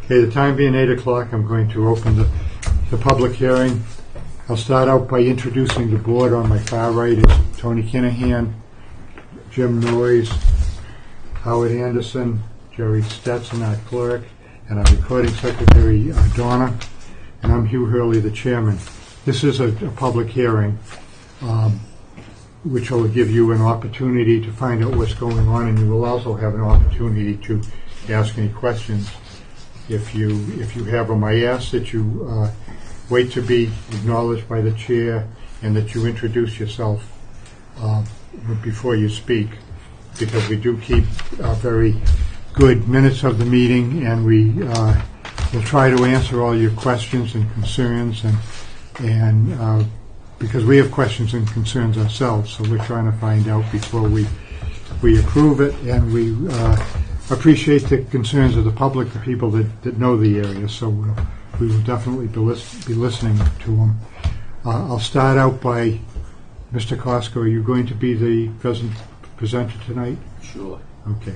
Okay, the time being 8 o'clock, I'm going to open the public hearing. I'll start out by introducing the board. On my far right is Tony Kinahan, Jim Noyes, Howard Anderson, Jerry Stetson, our clerk, and our recording secretary, Donna, and I'm Hugh Hurley, the chairman. This is a public hearing, which will give you an opportunity to find out what's going on, and you will also have an opportunity to ask any questions if you have them. I ask that you wait to be acknowledged by the chair and that you introduce yourself before you speak, because we do keep very good minutes of the meeting, and we will try to answer all your questions and concerns, and because we have questions and concerns ourselves, so we're trying to find out before we approve it, and we appreciate the concerns of the public, the people that know the area, so we will definitely be listening to them. I'll start out by Mr. Costco. Are you going to be the presenter tonight? Sure. Okay.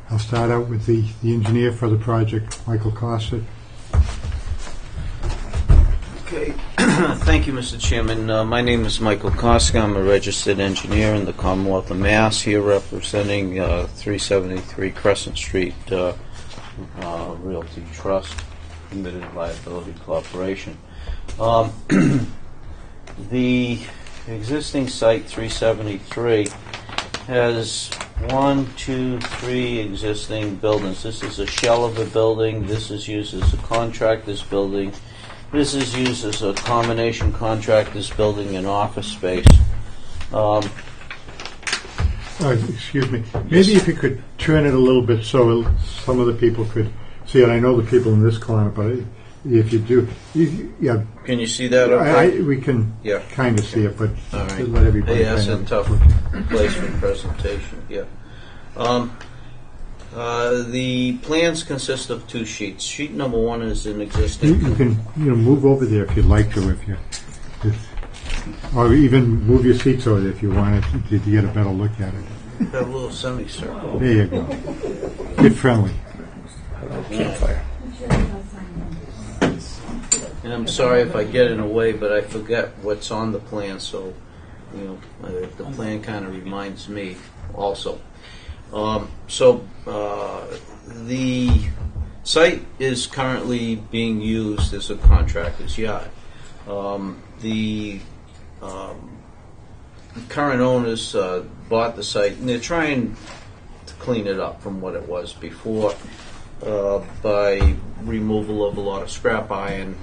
I'll start out with the engineer for the project, Michael Costa. Okay. Thank you, Mr. Chairman. My name is Michael Koska. I'm a registered engineer in the Commonwealth of Mass, here representing 373 Crescent Street Realty Trust, Limited Liability Corporation. The existing site, 373, has 3 existing buildings. This is a shell of a building. This is used as a contractor's building. This is used as a combination contractor's building and office space. Excuse me. Maybe if you could turn it a little bit so some of the people could see it. I know the people in this corner, but if you do, yeah. Can you see that? Okay? We can kind of see it, but all right. Let everybody. That's a tough place for presentation. Yeah. The plans consist of 2 sheets. Sheet number 1 is an existing. You can move over there if you'd like to, or even move your seats over there if you wanted to get a better look at it. Got a little semicircle. There you go. Get friendly. Campfire. And I'm sorry if I get in the way, but I forget what's on the plan, so the plan kind of reminds me also. The site is currently being used as a contractor's yard. The current owners bought the site, and they're trying to clean it up from what it was before by removal of a lot of scrap iron,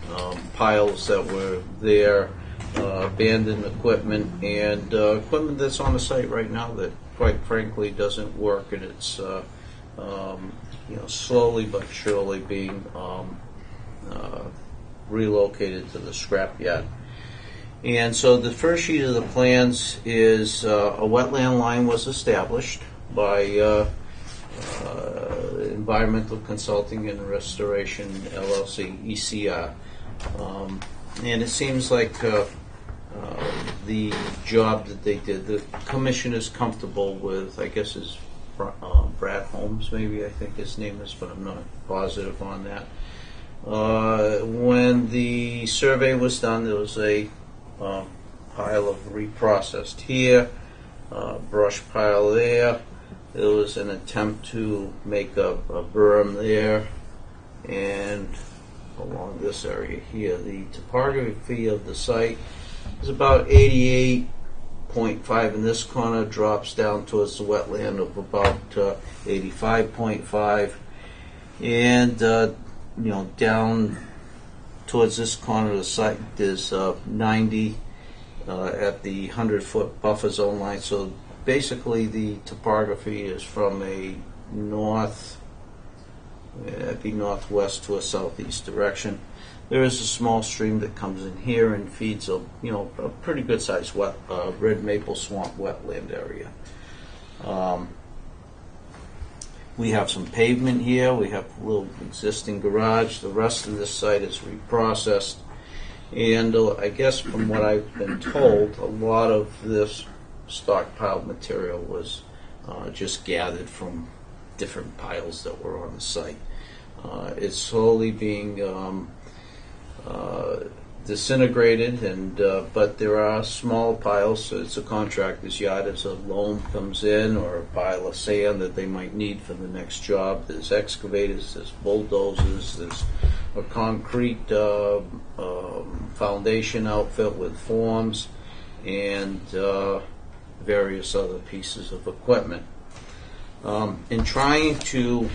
piles that were there, abandoned equipment, and equipment that's on the site right now that quite frankly doesn't work, and it's slowly but surely being relocated to the scrap yard. And so the first sheet of the plans is a wetland line was established by Environmental Consulting and Restoration LLC, ECR, and it seems like the job that they did, the commission is comfortable with. I guess is Brad Holmes, maybe I think his name is, but I'm not positive on that. When the survey was done, there was a pile of reprocessed here, brush pile there. There was an attempt to make a berm there, and along this area here. The topography of the site is about 88.5 in this corner, drops down towards the wetland of about 85.5, and down towards this corner of the site there's 90 at the 100-foot buffer zone line. So basically the topography is from a northwest to a southeast direction. There is a small stream that comes in here and feeds a pretty good sized red maple swamp wetland area. We have some pavement here. We have a little existing garage. The rest of this site is reprocessed, and I guess from what I've been told, a lot of this stockpiled material was just gathered from different piles that were on the site. It's slowly being disintegrated, and but there are small piles. So it's a contractor's yard. As a loan comes in, or a pile of sand that they might need for the next job. There's excavators, there's bulldozers, there's a concrete foundation outfit with forms, and various other pieces of equipment. In trying to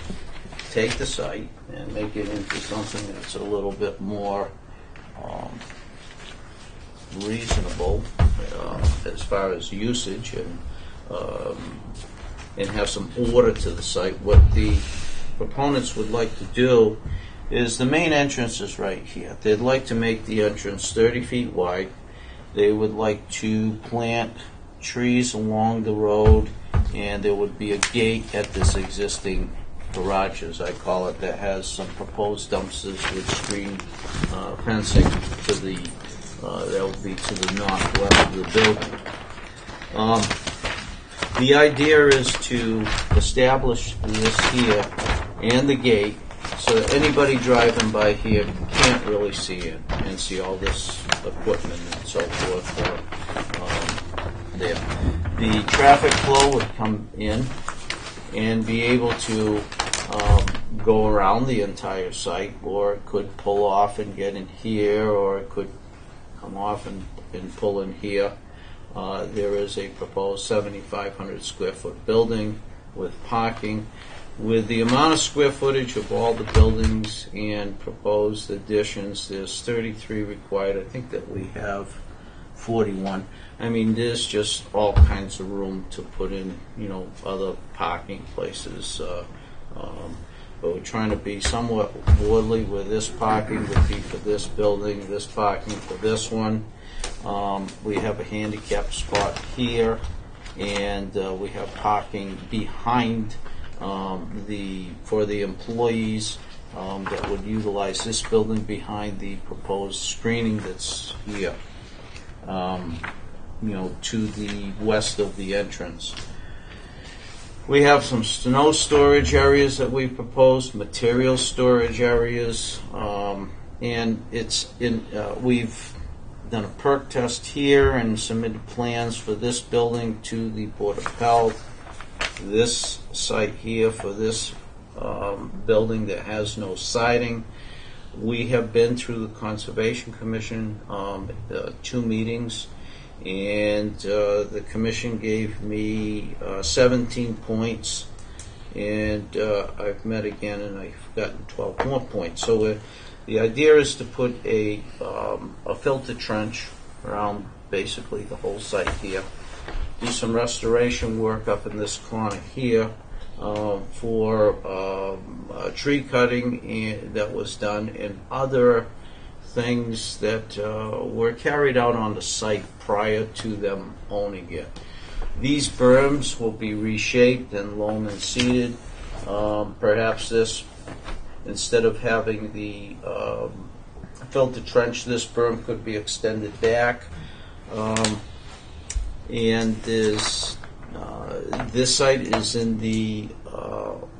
take the site and make it into something that's a little bit more reasonable as far as usage, and have some order to the site. What the proponents would like to do is, the main entrance is right here. They'd like to make the entrance 30 feet wide. They would like to plant trees along the road, and there would be a gate at this existing garage, as I call it, that has some proposed dumpsters with screen fencing to the that would be to the northwest of the building. The idea is to establish this here and the gate so that anybody driving by here can't really see it and see all this equipment and so forth there. The traffic flow would come in and be able to go around the entire site, or it could pull off and get in here, or it could come off and pull in here. There is a proposed 7,500 square foot building with parking. With the amount of square footage of all the buildings and proposed additions, there's 33 required. I think that we have 41. I mean, there's just all kinds of room to put in, other parking places. But we're trying to be somewhat orderly with this parking would be for this building, this parking for this one. We have a handicap spot here, and we have parking behind for the employees that would utilize this building behind the proposed screening that's here, to the west of the entrance. We have some snow storage areas that we've proposed, material storage areas, and we've done a perk test here and submitted plans for this building to the Board of Health. This site here for this building that has no siding. We have been through the Conservation Commission 2 meetings, and the Commission gave me 17 points, and I've met again and I've gotten 12 more points. So the idea is to put a filter trench around basically the whole site here. Do some restoration work up in this corner here for tree cutting that was done, and other things that were carried out on the site prior to them owning it. These berms will be reshaped and loam and seeded. Perhaps this, instead of having the filter trench, this berm could be extended back. And this site is in the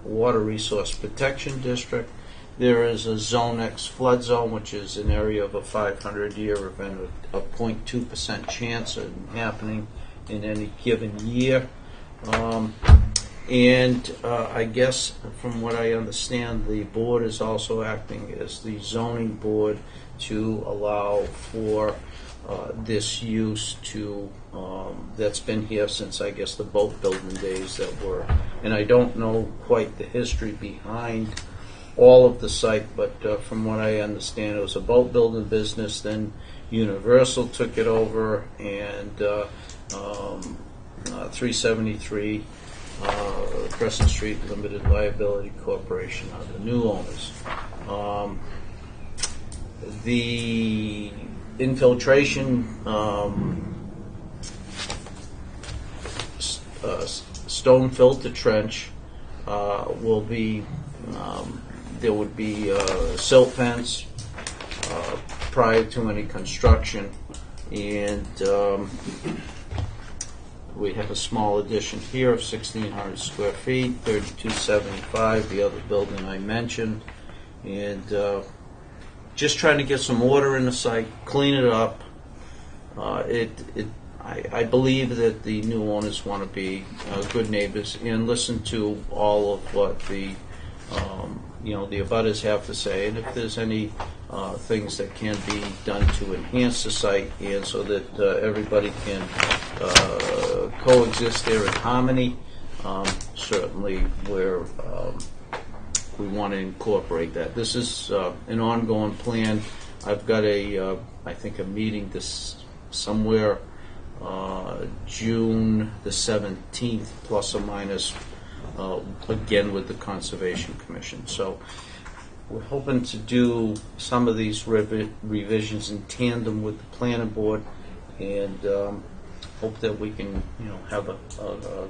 Water Resource Protection District. There is a Zone X flood zone, which is an area of a 500-year event, a 0.2% chance of happening in any given year. And I guess, from what I understand, the board is also acting as the zoning board to allow for this use that's been here since, I guess, the boat building days that were, and I don't know quite the history behind all of the site, but from what I understand, it was a boat building business. Then Universal took it over, and 373 Crescent Street Limited Liability Corporation are the new owners. The infiltration stone filter trench will be, there would be a silt fence prior to any construction, and we have a small addition here of 1,600 square feet, 3,275, the other building I mentioned, and just trying to get some order in the site, clean it up. I believe that the new owners want to be good neighbors and listen to all of what the the abutters have to say, and if there's any things that can be done to enhance the site and so that everybody can coexist there in harmony, certainly we want to incorporate that. This is an ongoing plan. I've got I think a meeting this somewhere June the 17th, plus or minus, again with the Conservation Commission. So we're hoping to do some of these revisions in tandem with the Planning Board, and hope that we can have a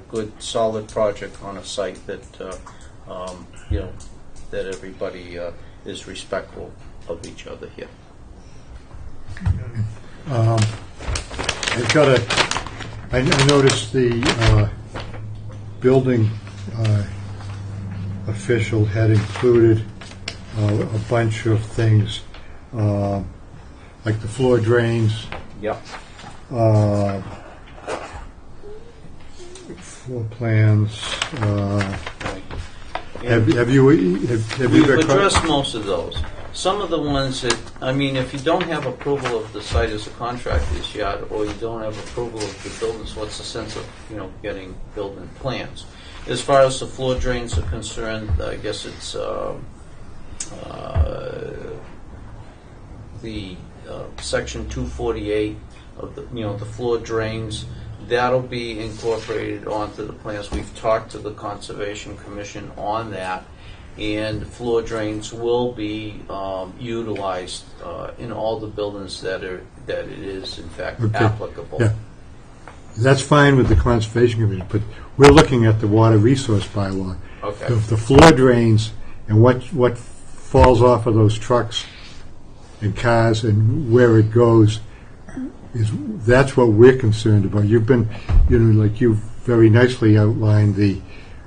good solid project on a site that that everybody is respectful of each other here. I noticed the building official had included a bunch of things, like the floor drains, Yep. floor plans. Have you We've got addressed most of those. Some of the ones that, if you don't have approval of the site as a contractor's yard, or you don't have approval of the buildings, what's the sense of, getting building plans? As far as the floor drains are concerned, I guess it's the section 248 of the floor drains. That'll be incorporated onto the plans. We've talked to the Conservation Commission on that, and floor drains will be utilized in all the buildings that it is in fact applicable. Yeah, that's fine with the Conservation Commission, but we're looking at the water resource bylaw. Okay. The floor drains and what falls off of those trucks and cars and where it goes, that's what we're concerned about. You've been, like you very nicely outlined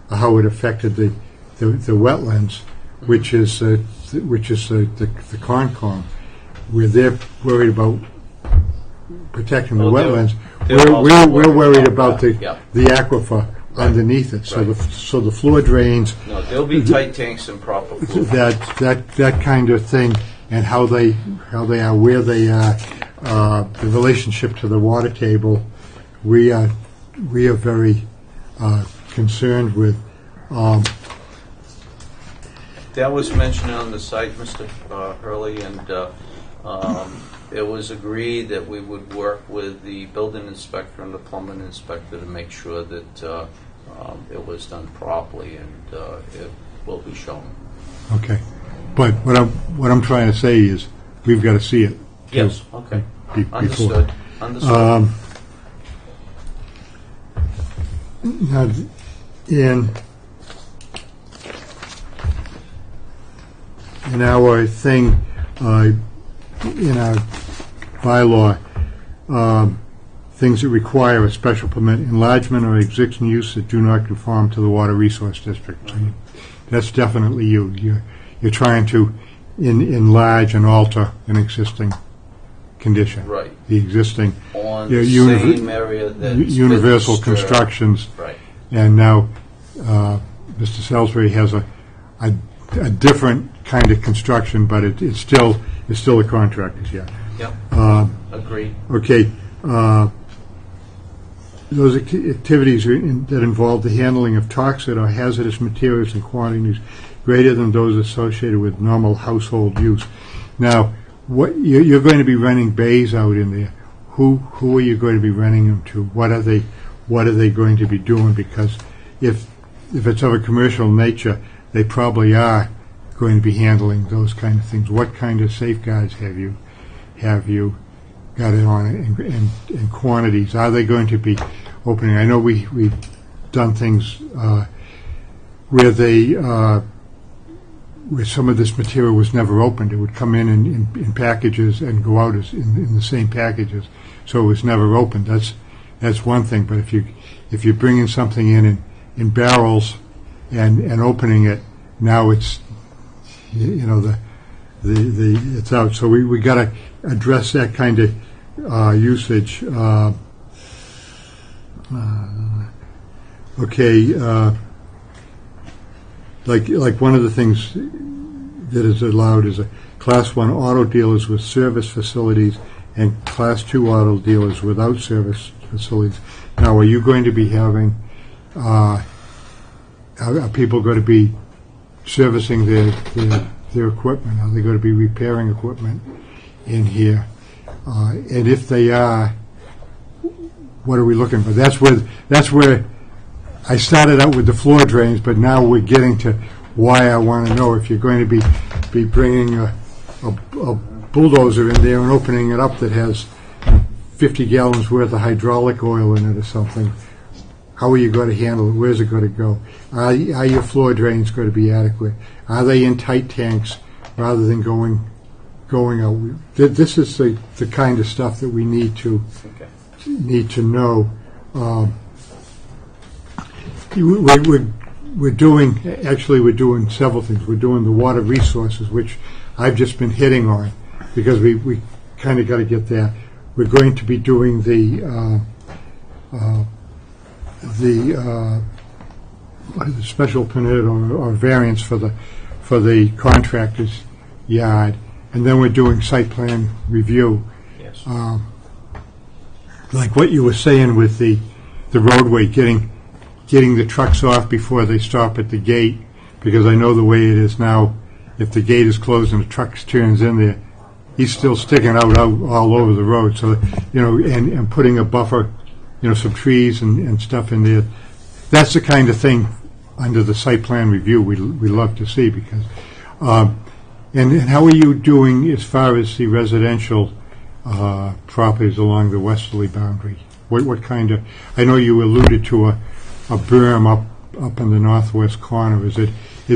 how it affected the wetlands, which is the Concom, where they're worried about protecting the wetlands. We're worried about the aquifer underneath it. So the floor drains. No, there'll be tight tanks and proper flow. That kind of thing, and how they are, where they are, the relationship to the water table. We are very concerned with. That was mentioned on the site, Mr. Hurley, and it was agreed that we would work with the building inspector and the plumbing inspector to make sure that it was done properly, and it will be shown. Okay, but what I'm trying to say is we've got to see it. Yes. Okay. Understood. Understood. Now, in our thing, in our bylaw, things that require a special permit, enlargement or existing use that do not conform to the water resource district. So that's definitely you. You're trying to enlarge and alter an existing condition. Right. The existing On the same area that universal constructions. Right. And now Mr. Salisbury has a different kind of construction, but it's still a contractor's yard. Yep. Agreed. Okay. Those activities that involve the handling of toxic or hazardous materials in quantities greater than those associated with normal household use. Now, what you're going to be renting bays out in there. Who are you going to be renting them to? What are they going to be doing? Because if it's of a commercial nature, they probably are going to be handling those kind of things. What kind of safeguards have you got it on in quantities? Are they going to be opening? I know we've done things where where some of this material was never opened. It would come in packages and go out in the same packages, so it was never opened. That's one thing. But if you're bringing something in barrels and opening it, now you know, the it's out. So we got to address that kind of usage. Okay, like one of the things that is allowed is a Class 1 auto dealers with service facilities and Class 2 auto dealers without service facilities. Now, are you going to be having, are people going to be servicing their equipment? Are they going to be repairing equipment in here? And if they are, what are we looking for? That's where I started out with the floor drains, but now we're getting to why I want to know if you're going to be bringing a bulldozer in there and opening it up that has 50 gallons worth of hydraulic oil in it or something. How are you going to handle it? Where's it going to go? Are your floor drains going to be adequate? Are they in tight tanks rather than going out? This is the kind of stuff that we need to know. We're doing several things. We're doing the water resources, which I've just been hitting on because we kind of got to get that. We're going to be doing the special permit or variance for the contractor's yard, and then we're doing site plan review. Yes. Like what you were saying with the roadway, getting the trucks off before they stop at the gate, because I know the way it is now. If the gate is closed and the truck turns in there, he's still sticking out all over the road. So, you know, and putting a buffer, you know, some trees and stuff in there. That's the kind of thing under the site plan review we love to see because. And how are you doing as far as the residential properties along the westerly boundary? What kind of? I know you alluded to a berm up in the northwest corner. Is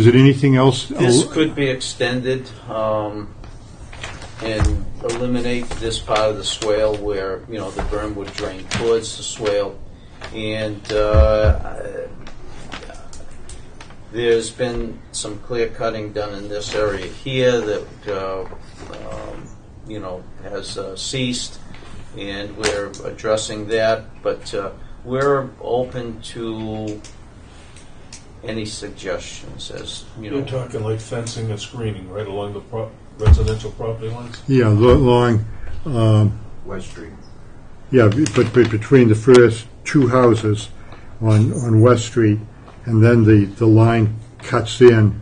it anything else? This could be extended and eliminate this part of the swale where, you know, the berm would drain towards the swale. And there's been some clear cutting done in this area here that, you know, has ceased, and we're addressing that. But we're open to any suggestions, as you know. You're talking like fencing and screening right along the residential property lines? Yeah, along West Street. yeah, but between the first two houses on West Street, and then the line cuts in,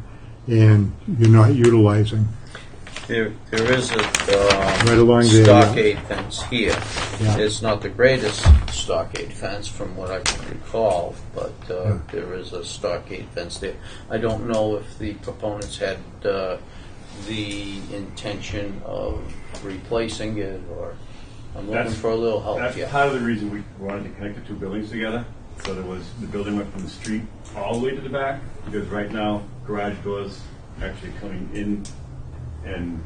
and you're not utilizing. There is a Right along there, stockade fence here. Yeah. It's not the greatest stockade fence from what I can recall, but there is a stockade fence there. I don't know if the proponents had the intention of replacing it, or I'm looking for a little help. That's Yeah. part of the reason we wanted to connect the two buildings together. So the building went from the street all the way to the back, because right now garage doors actually coming in and,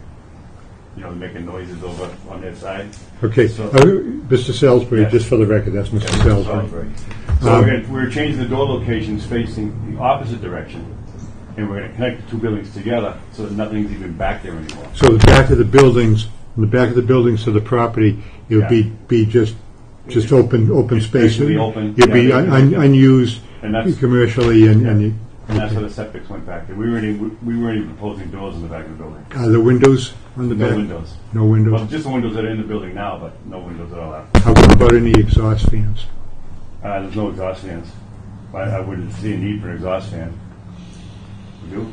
you know, making noises over on that side. Okay, So- Mr. Salisbury, Yes. just for the record, that's Mr. Salisbury. So we're changing the door locations facing the opposite direction, and we're going to connect the two buildings together so that nothing's even back there anymore. So the back of the buildings, from the back of the buildings to the property, it would Yeah. be just open It's space. basically open. It'd be Yeah. unused And that's commercially, and and that's how the septics went back there. We weren't even proposing doors in the back of the building. are the windows on the No back? windows. No windows. Well, just the windows that are in the building now, but no windows at all out. How about any exhaust fans? There's no exhaust fans. I wouldn't see a need for an exhaust fan. You do?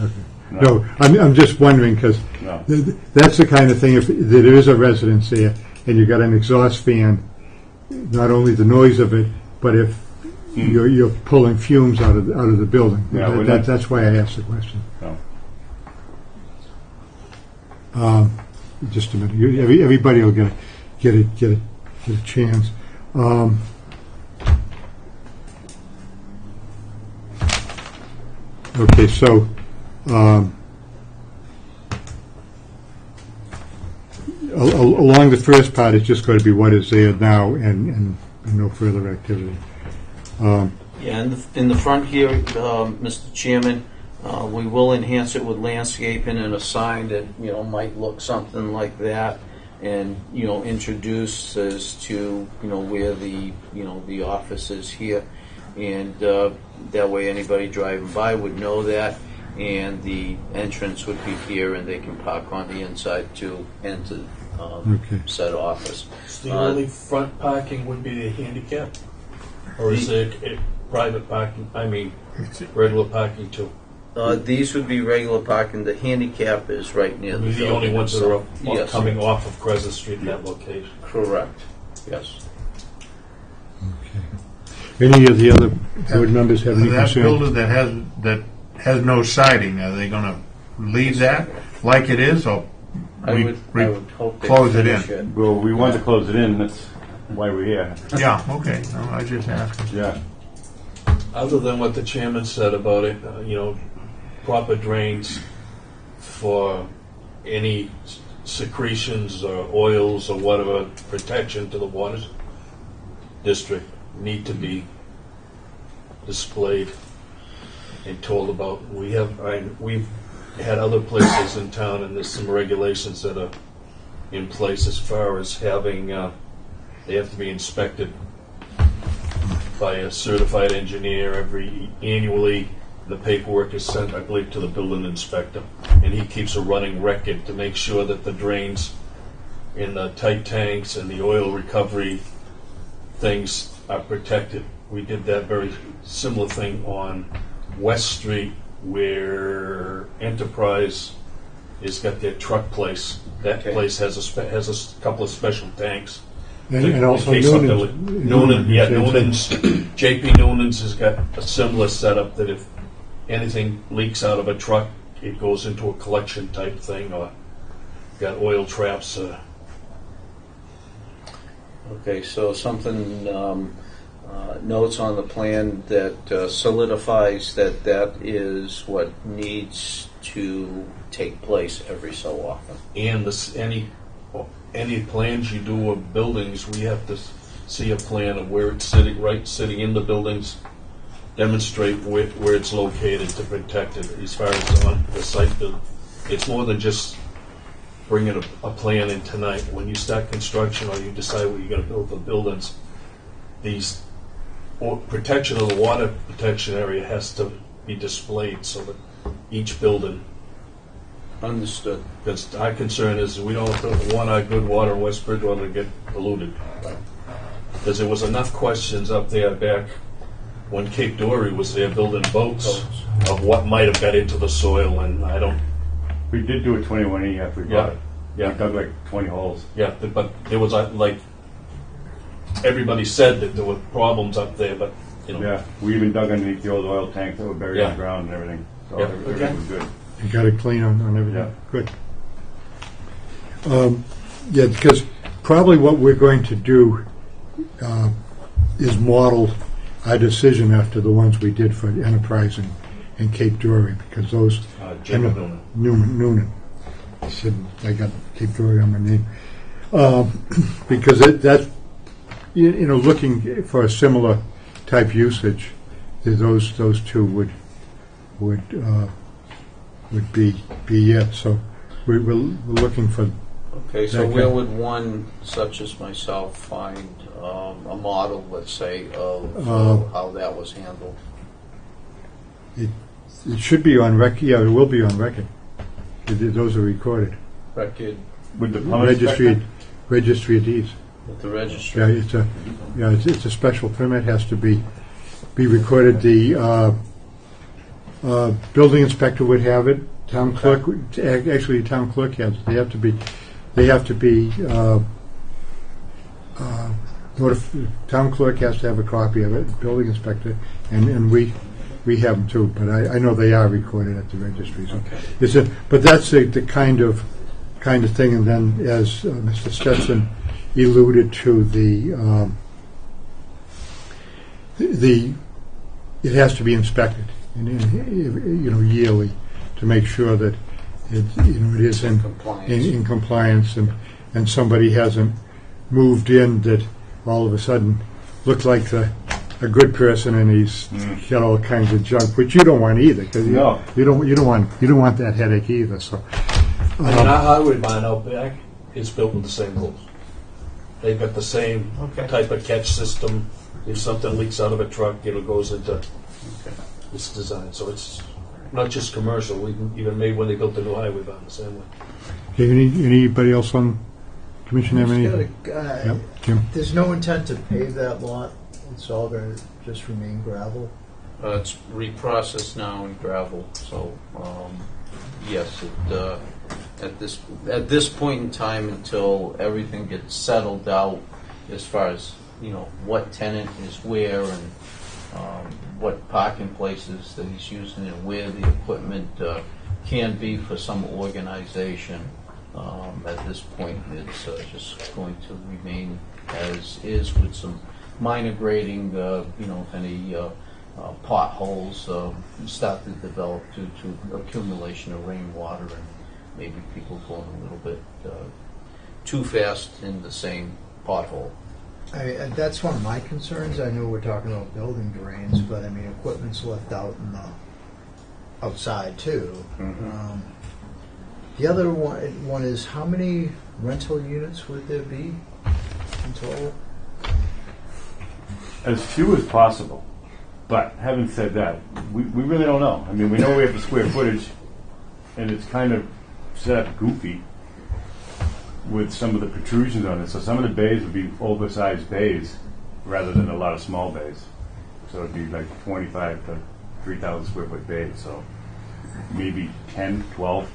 Okay. No, I'm just wondering because No. that's the kind of thing. If there is a residence there and you got an exhaust fan, not only the noise of it, but if you're pulling fumes out of the building. Yeah, we're not- That's why I asked the question. No. Just a minute. Everybody will get a chance. Okay, so along the first part, it's just going to be what is there now and no further activity. Yeah, in the front here, Mr. Chairman, We will enhance it with landscaping and a sign that, might look something like that, and, introduce as to, where the office is here. And that way anybody driving by would know that, and the entrance would be here, and they can park on the inside to enter said office. The only front parking would be the handicap? Or is there private parking, regular parking too? These would be regular parking. The handicap is right near the The building only ones that are itself. coming off of Crescent Street in that location? Correct, yes. Any of the other board members have any That concerns? building that has no siding, are they gonna leave that like it is, or I would hope they close it finish in? Well, we wanted to close it in, that's why we're here. Yeah, okay, no, I was just asking. Yeah. Other than what the chairman said about it, proper drains for any secretions or oils or whatever protection to the water district need to be displayed and told about. We've had other places in town, and there's some regulations that are in place as far as having, they have to be inspected by a certified engineer annually. The paperwork is sent, I believe, to the building inspector, and he keeps a running record to make sure that the drains in the tight tanks and the oil recovery things are protected. We did that very similar thing on West Street, where Enterprise has got their truck place. That place has a couple of special tanks. And also In case something Noonan's. Noonan's, JP Noonan's has got a similar setup that if anything leaks out of a truck, it goes into a collection type thing, or got oil traps. Okay, so something, notes on the plan that solidifies that is what needs to take place every so often. And any plans you do of buildings, we have to see a plan of where it's sitting in the buildings, demonstrate where it's located to protect it as far as on the site build. It's more than just bringing a plan in tonight. When you start construction or you decide what you're going to build for buildings, these protection of the water protection area has to be displayed so that each building. Understood. Because our concern is we don't want our good water in West Bridgewater to get polluted. Because there was enough questions up there back when Cape Dory was there building boats of what might have got into the soil, and I don't. We did do a 21E after we bought it. We dug like 20 holes. Yeah, but there was like everybody said that there were problems up there, but Yeah, we even dug underneath the old oil tanks that were buried in the ground and everything. So Yeah. everything was good. You got it clean on everything? Yeah. Good. Yeah, because probably what we're going to do is model our decision after the ones we did for Enterprise and Cape Dory, because those... Jacob Noonan. I got Cape Dory on my name. Because that's, looking for a similar type usage, those two would be it. So we're looking for. Okay, so that where kind- would one such as myself find a model, let's say, of how that was handled? It should be on record. Yeah, it will be on record. Those are recorded. Record With the plumbing Registry of deeds. with the registry? Yeah, it's a special permit. Has to be recorded. The building inspector would have it. Town clerk, actually, the town clerk has it. They have to be. Town clerk has to have a copy of it. Building inspector, and we have them too. But I know they are recorded at the registry. So Okay. but that's the kind of thing. And then, as Mr. Stetson alluded to, it has to be inspected, yearly, to make sure that it is in compliance, and somebody hasn't moved in that all of a sudden looked like a a good person and he's got all kinds of junk, which you don't want either, because No. you don't want that headache either. So I mean, our highway barn out back is built with the same rules. They've got the same type of catch system. If something leaks out of a truck, it goes into this design. So it's not just commercial. We even made when they built the new highway barn the same way. okay, anybody else on commission have any? Yep, Jim. There's no intent to pave that lot. It's all going to just remain gravel. It's reprocessed now in gravel, so yes, at this point in time, until everything gets settled out, as far as what tenant is where and what parking places that he's using and where the equipment can be for some organization. At this point, it's just going to remain as is with some minor grading, if any potholes start to develop due to accumulation of rainwater and maybe people going a little bit too fast in the same pothole. And that's one of my concerns. I know we're talking about building drains, but I mean, equipment's left out in the outside too. Mm-hmm. The other one is, how many rental units would there be in total? As few as possible. But having said that, we really don't know. I mean, we know we have the square footage, and it's kind of set up goofy with some of the protrusions on it. So some of the bays would be oversized bays rather than a lot of small bays. So it'd be like 25 to 3,000 square foot bays. So maybe 10, 12.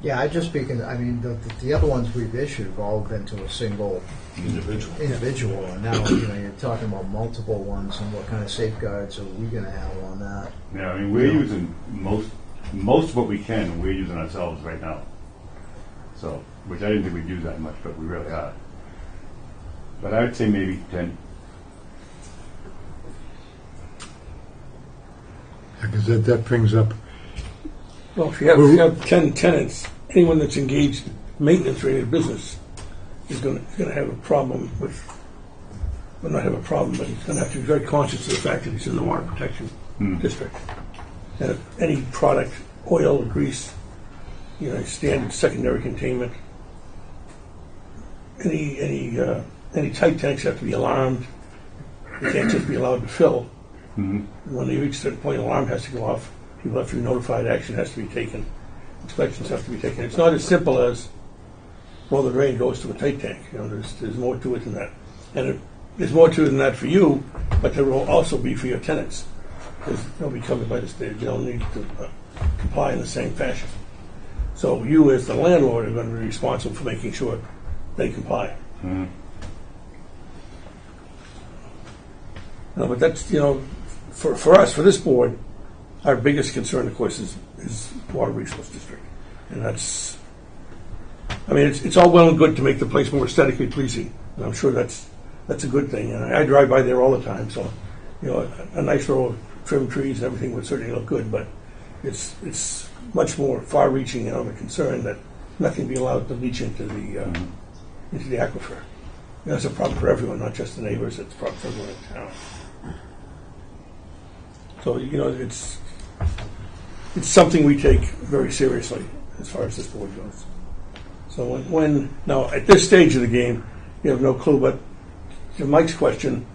Yeah, I just speaking. I mean, the other ones we've issued have all been to a single individual, and now you're talking about multiple ones, and what kind of safeguards are we going to have on that? Yeah, I mean, we're using most of what we can. We're using ourselves right now. So, which I didn't think we'd use that much, but we really are. But I would say maybe 10. Because that brings up. Well, if you have 10 tenants, anyone that's engaged in maintenance-related business is going to have a problem with, well, not have a problem, but he's going to have to be very conscious of the fact that he's in the water protection district. And if any product, oil, grease, standard secondary containment, any tight tanks have to be alarmed. They can't just be allowed to fill. Mm-hmm. When they reach a certain point, alarm has to go off. People have to be notified. Action has to be taken. Inspections have to be taken. It's not as simple as, well, the drain goes to a tight tank. There's more to it than that. And there's more to it than that for you, but there will also be for your tenants. Because they'll be covered by the state. They'll need to comply in the same fashion. So you, as the landlord, are going to be responsible for making sure they comply. Mm-hmm. But that's, for us, for this board, our biggest concern, of course, is water resource district. And that's, I mean, it's all well and good to make the place more aesthetically pleasing. And I'm sure that's a good thing. And I drive by there all the time, so, a nice row of trimmed trees and everything would certainly look good, but it's much more far-reaching of a concern that nothing be allowed to leach into the aquifer. That's a problem for everyone, not just the neighbors. It's a problem for everyone in town. So it's something we take very seriously as far as this board goes. So when now at this stage of the game, you have no clue. But to Mike's question,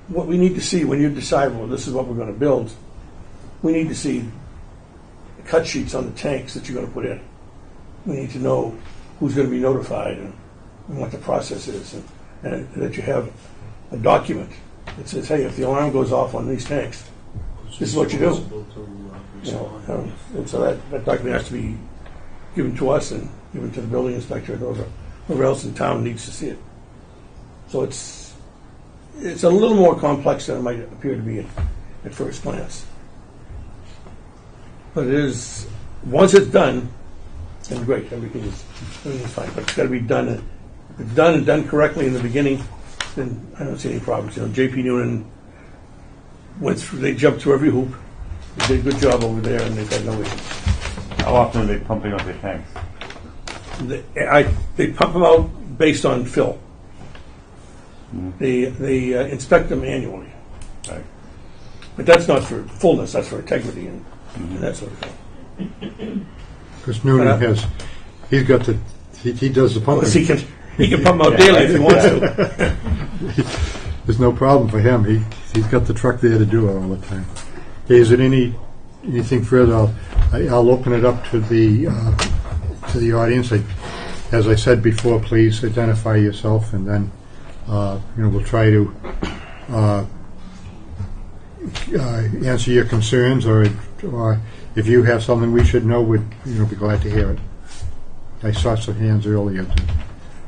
what we need to see when you decide, well, this is what we're going to build, we need to see cut sheets on the tanks that you're going to put in. We need to know who's going to be notified and what the process is, and that you have a document that says, hey, if the alarm goes off on these tanks, this is what you do. And so that document has to be given to us and given to the building inspector, or whoever else in town needs to see it. So it's a little more complex than it might appear to be at first glance. But it is, once it's done, then great, everything is fine. But it's got to be done. If it's done and done correctly in the beginning, then I don't see any problems. J.P. Noonan they jumped through every hoop. They did a good job over there, and they've had no issues. How often are they pumping out their tanks? They pump them out based on fill. they inspect them annually. Right. But that's not for fullness, that's for integrity and that sort of thing. Because Noonan has, he's got the, he does the pumping. Unless he can pump out daily if he wants to. There's no problem for him. He's got the truck there to do it all the time. Okay, is it anything further? I'll open it up to the audience. As I said before, please identify yourself, and then we'll try to answer your concerns, or if you have something we should know, we'd be glad to hear it. I saw some hands earlier.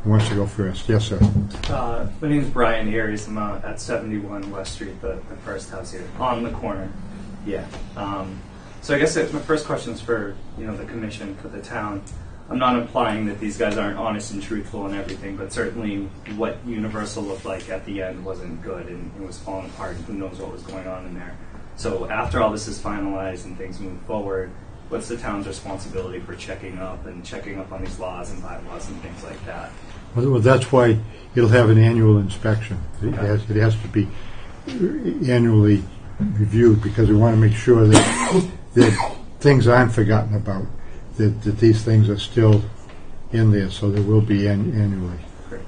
Who wants to go first? Yes, sir. My name is Brian Aries. I'm at 71 West Street, the first house here, on the corner. Yeah. So I guess my first question is for the commission, for the town. I'm not implying that these guys aren't honest and truthful and everything, but certainly what Universal looked like at the end wasn't good, and it was falling apart, and who knows what was going on in there. So after all this is finalized and things move forward, what's the town's responsibility for checking up on these laws and bylaws and things like that? Well, that's why it'll have an annual inspection. It has to be annually reviewed, because we want to make sure that things aren't forgotten about, that these things are still in there, so there will be annually. Great.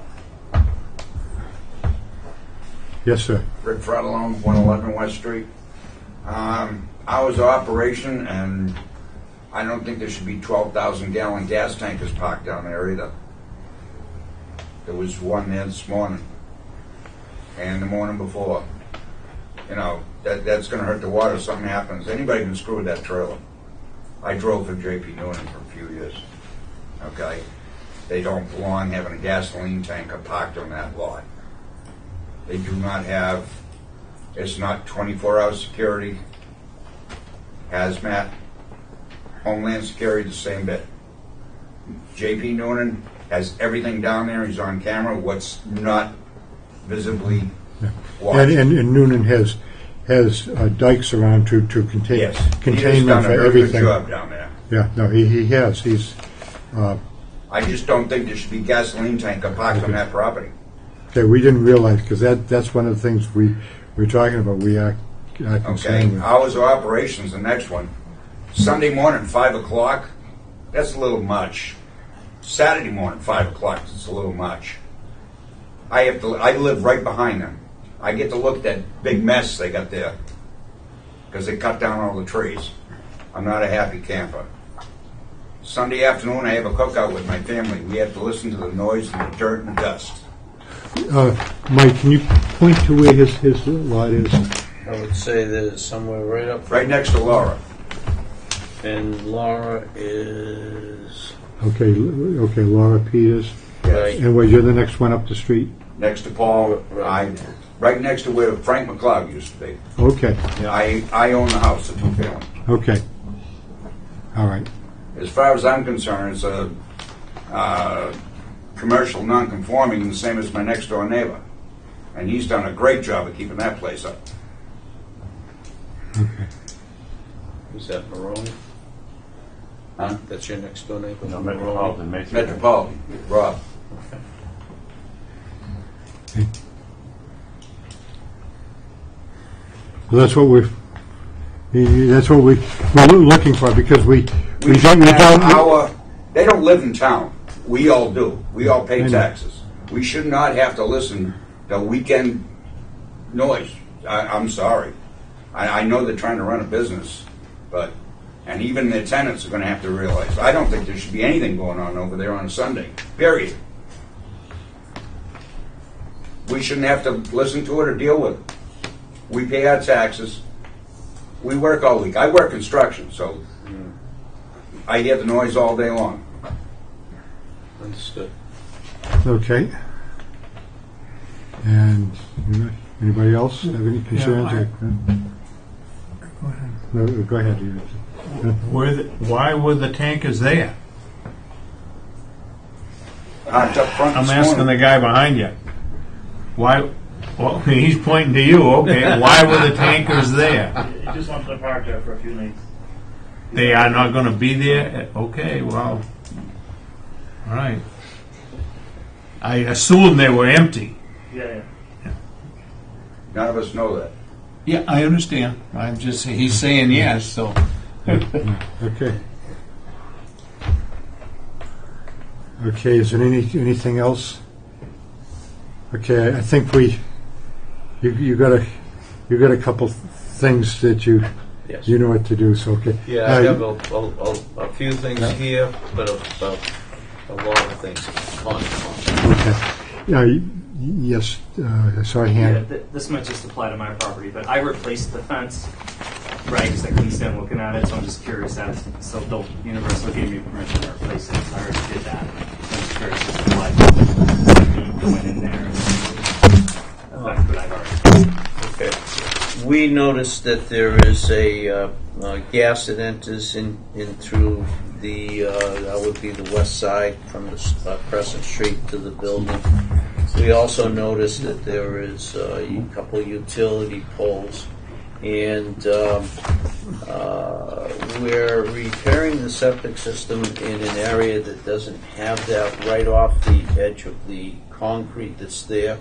Yes, sir. Rick Fratellone, 111 West Street. Hours of operation, and I don't think there should be 12,000 gallon gas tankers parked down there either. There was one there this morning and the morning before. That's going to hurt the water if something happens. Anybody can screw with that trailer. I drove for J.P. Noonan for a few years. Okay? They don't belong having a gasoline tanker parked on that lot. They do not have, it's not 24-hour security, hazmat, Homeland Security, the same bit. J.P. Noonan has everything down there. He's on camera. What's not visibly watched. And Noonan has dikes around to contain Yes, containment for everything. Good job down there. Yeah, no, he has. He's. I just don't think there should be gasoline tanker parked on that property. Okay, we didn't realize, because that's one of the things we're talking about. We are concerned Okay, with. hours of operations, the next one. Sunday morning, 5 o'clock, that's a little much. Saturday morning, 5 o'clock, it's a little much. I live right behind them. I get to look at that big mess they got there, because they cut down all the trees. I'm not a happy camper. Sunday afternoon, I have a cookout with my family. We have to listen to the noise and the dirt and dust. Mike, can you point to where his lot is? I would say that it's somewhere right up Right next to Laura. And Laura is Okay, Laura Peters. right. And you're the next one up the street? Next to Paul, right next to where Frank McLeod used to be. Okay, I own the house, the two-family. okay. All right. As far as I'm concerned, it's a commercial non-conforming, the same as my next-door neighbor. And he's done a great job of keeping that place up. Okay. Is that Maroney? Huh? That's your next door neighbor? No, Maroney? Metropolitan makes it. Metropolitan, Rob. Well, that's what we're looking for, because we We don't. shouldn't have they don't live in town. We all do. We all I pay know. taxes. We should not have to listen to weekend noise. I'm sorry. I know they're trying to run a business, and even their tenants are going to have to realize. I don't think there should be anything going on over there on a Sunday, period. We shouldn't have to listen to it or deal with it. We pay our taxes. We work all week. I work construction, so I hear the noise all day long. Understood. Okay. And anybody else have any concerns? No, go ahead. Why were the tankers there? It's up front I'm this asking morning. the guy behind you. Why? Well, he's pointing to you. Okay, why were the tankers there? You just want to park there for a few nights. They are not going to be there? Okay, well, all right. I assumed they were empty. Yeah, None of us know that. Yeah, I understand. I'm just, he's saying yes, so. Okay. Okay, is there anything else? Okay, I think you got a couple things that you Yes. know what to do. So okay. Yeah, I have a few things here, but a lot of things on. Okay. Yes. I saw a hand. This might just apply to my property, but I replaced the fence, right, because I couldn't stand looking at it, so I'm just curious as, so the Universal gave me permission to replace it, so I already did that. So I'm just curious as to why I went in there and affect what I've already done. Okay. We noticed that there is a gas that enters in through the, that would be the west side from the Crescent Street to the building. We also noticed that there is a couple utility poles, and we're repairing the septic system in an area that doesn't have that right off the edge of the concrete that's there.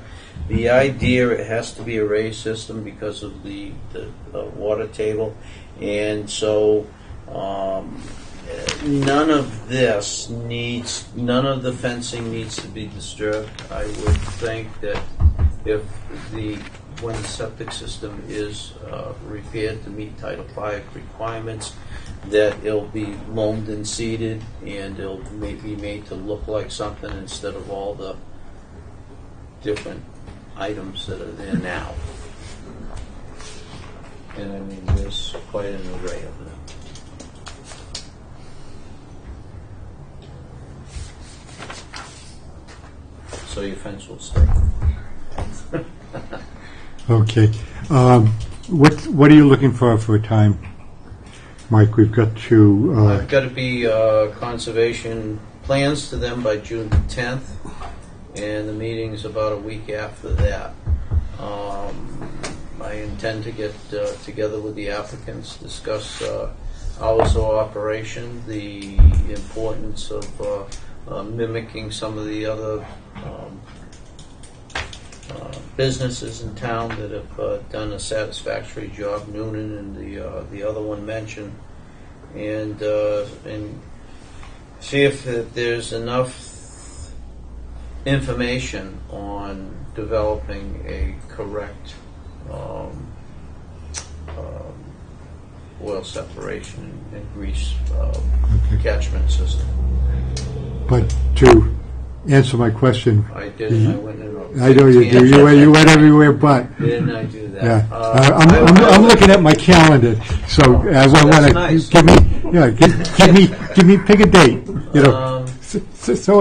The idea, it has to be a raised system because of the water table, and so none of the fencing needs to be disturbed. I would think that when the septic system is repaired to meet Title V requirements, that it'll be loamed and seeded, and it'll be made to look like something instead of all the different items that are there now. And I mean, there's quite an array of them. So your fence will stay. Okay. What are you looking for a time, Mike? We've got to. I've got to be conservation plans to them by June 10th, and the meeting's about a week after that. I intend to get together with the applicants, discuss hours of operation, the importance of mimicking some of the other businesses in town that have done a satisfactory job, Noonan and the other one mentioned, and see if there's enough information on developing a correct oil separation and grease catchment system. But to answer my question, I did. I went in. I know you do. You went everywhere, but Didn't I do that? yeah, I'm looking at my calendar. So I want to nice. give me pick a date. You know, so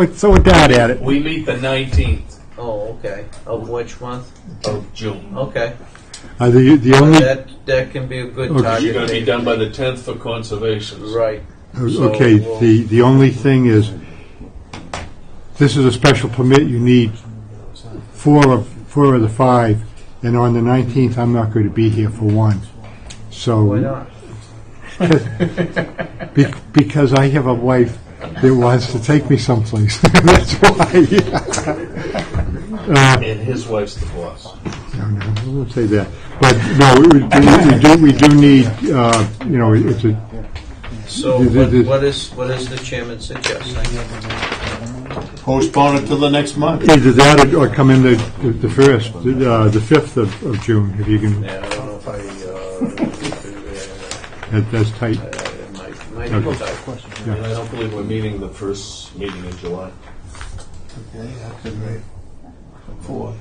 it down at it. We meet the 19th Oh, okay. Of which month? of June. Okay. The only That can be a good Okay. target. You're going to be date. done by the 10th for conservation. Right. okay. So, The only thing is, this is a special permit. You need four of the five, and on the 19th, I'm not going to be here for one. So Why not? because I have a wife that wants to take me someplace. That's why. And his wife's the boss. No, I won't say that. But no, we do need. It's a. So what is the chairman suggesting? Postpone it till the next month. Either that or come in the 5th of June, if you can. Yeah, I don't know if That's tight. it might be Okay. tight. And I don't believe we're meeting the first meeting in July. Okay, that's a great. Four.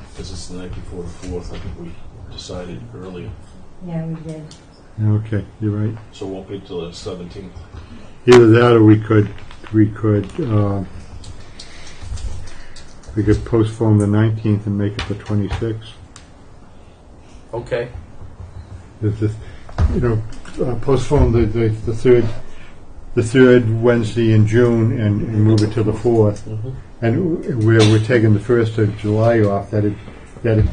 Because it's the night before the 4th. I think we decided earlier. Yeah, we did. Okay, you're right. So it won't be till the 17th. Either that or we could postpone the 19th and make it the 26th. Okay. Postpone the third Wednesday in June and move it to the 4th. Mm-hmm. And we're taking the 1st of July off. That'd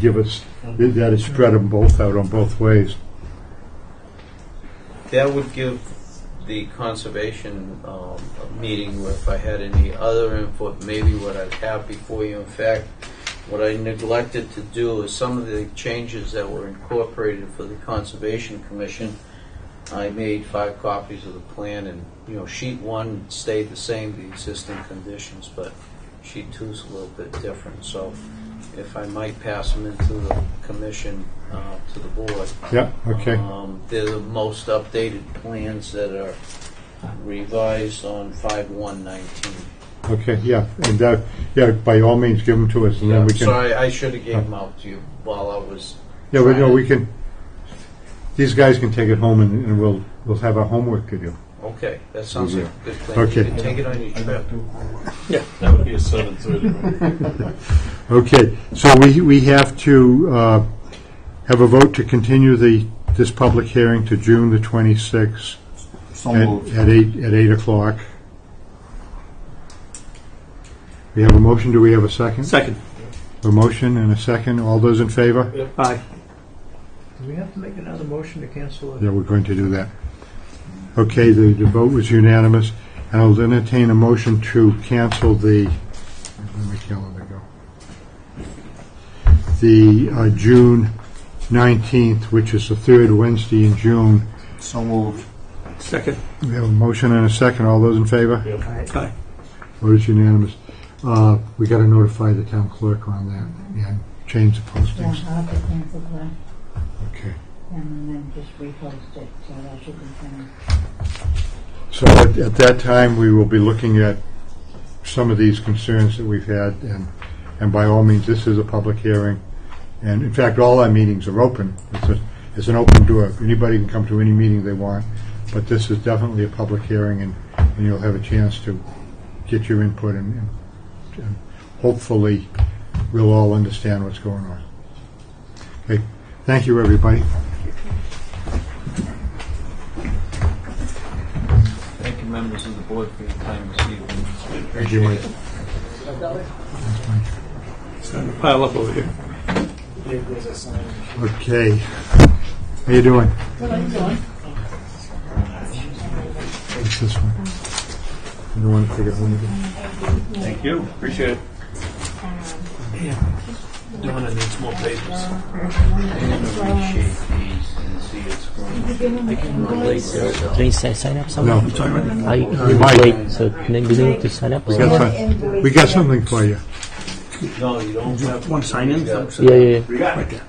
give us, that'd spread them both out on both ways. That would give the conservation meeting, if I had any other input, maybe what I'd have before you. In fact, What I neglected to do is some of the changes that were incorporated for the Conservation Commission. I made 5 copies of the plan, and sheet 1 stayed the same, the existing conditions, but sheet 2 is a little bit different. So if I might pass them into the commission, to the board. Yeah, okay. They're the most updated plans that are revised on 5/1/19. Okay, yeah, and by all means, give them to us, and then we can. Sorry, I should have gave them out to you while I was. Yeah, but we can. These guys can take it home, and we'll have our homework to do. Okay, that sounds like a good plan. Okay. You can take it on your trip. Yeah, that would be a 7:30. Right? Okay, so we have to have a vote to continue this public hearing to June the 26th at 8 o'clock. We have a motion. Do we have a second? Second. A motion and a second. All those in favor? Aye. Do we have to make another motion to cancel it? Yeah, we're going to do that. Okay, the vote was unanimous, and I'll entertain a motion to cancel the. Where'd my calendar go? The June 19th, which is the third Wednesday in June. So moved. Second. We have a motion and a second. All those in favor? Aye. Vote is unanimous. We got to notify the town clerk on that and change the Yeah, postings. I'll have to cancel that Okay. and then just repost it, so that should be fine. So at that time, we will be looking at some of these concerns that we've had, and by all means, this is a public hearing. And in fact, all our meetings are open. It's an open door. Anybody can come to any meeting they want, but this is definitely a public hearing, and you'll have a chance to get your input, and hopefully we'll all understand what's going on. Okay, thank you, everybody. Thank you, members of the board, for your time this evening. Thank you, Mike. It's starting to pile up over here. Okay. How you doing? What's this one? You don't want to take it home again? Thank you, appreciate it. Donna needs more papers. I'm going to reshape these and see it's going. I can relate this. Can you sign up No. something? I might. wait, so do you need to sign up? We got something for you. No, you don't have. One sign in? Yeah, yeah, yeah. We got it.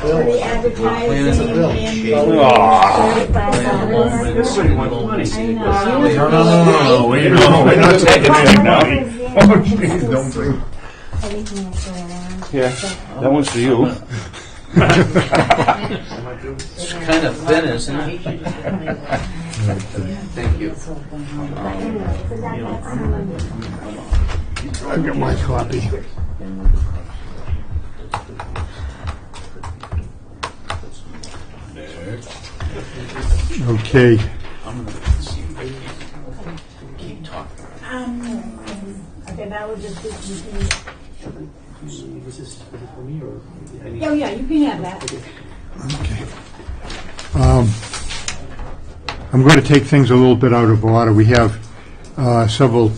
For the advertising and No, we're not taking anything now. Oh, please, don't bring. everything that's going on. Yeah, that one's for you. It's kind of thin, isn't it? Thank you. I've got my copy. Okay. Keep talking. Okay, that would just be. Oh, yeah, you can have that. Okay. I'm going to take things a little bit out of order. We have several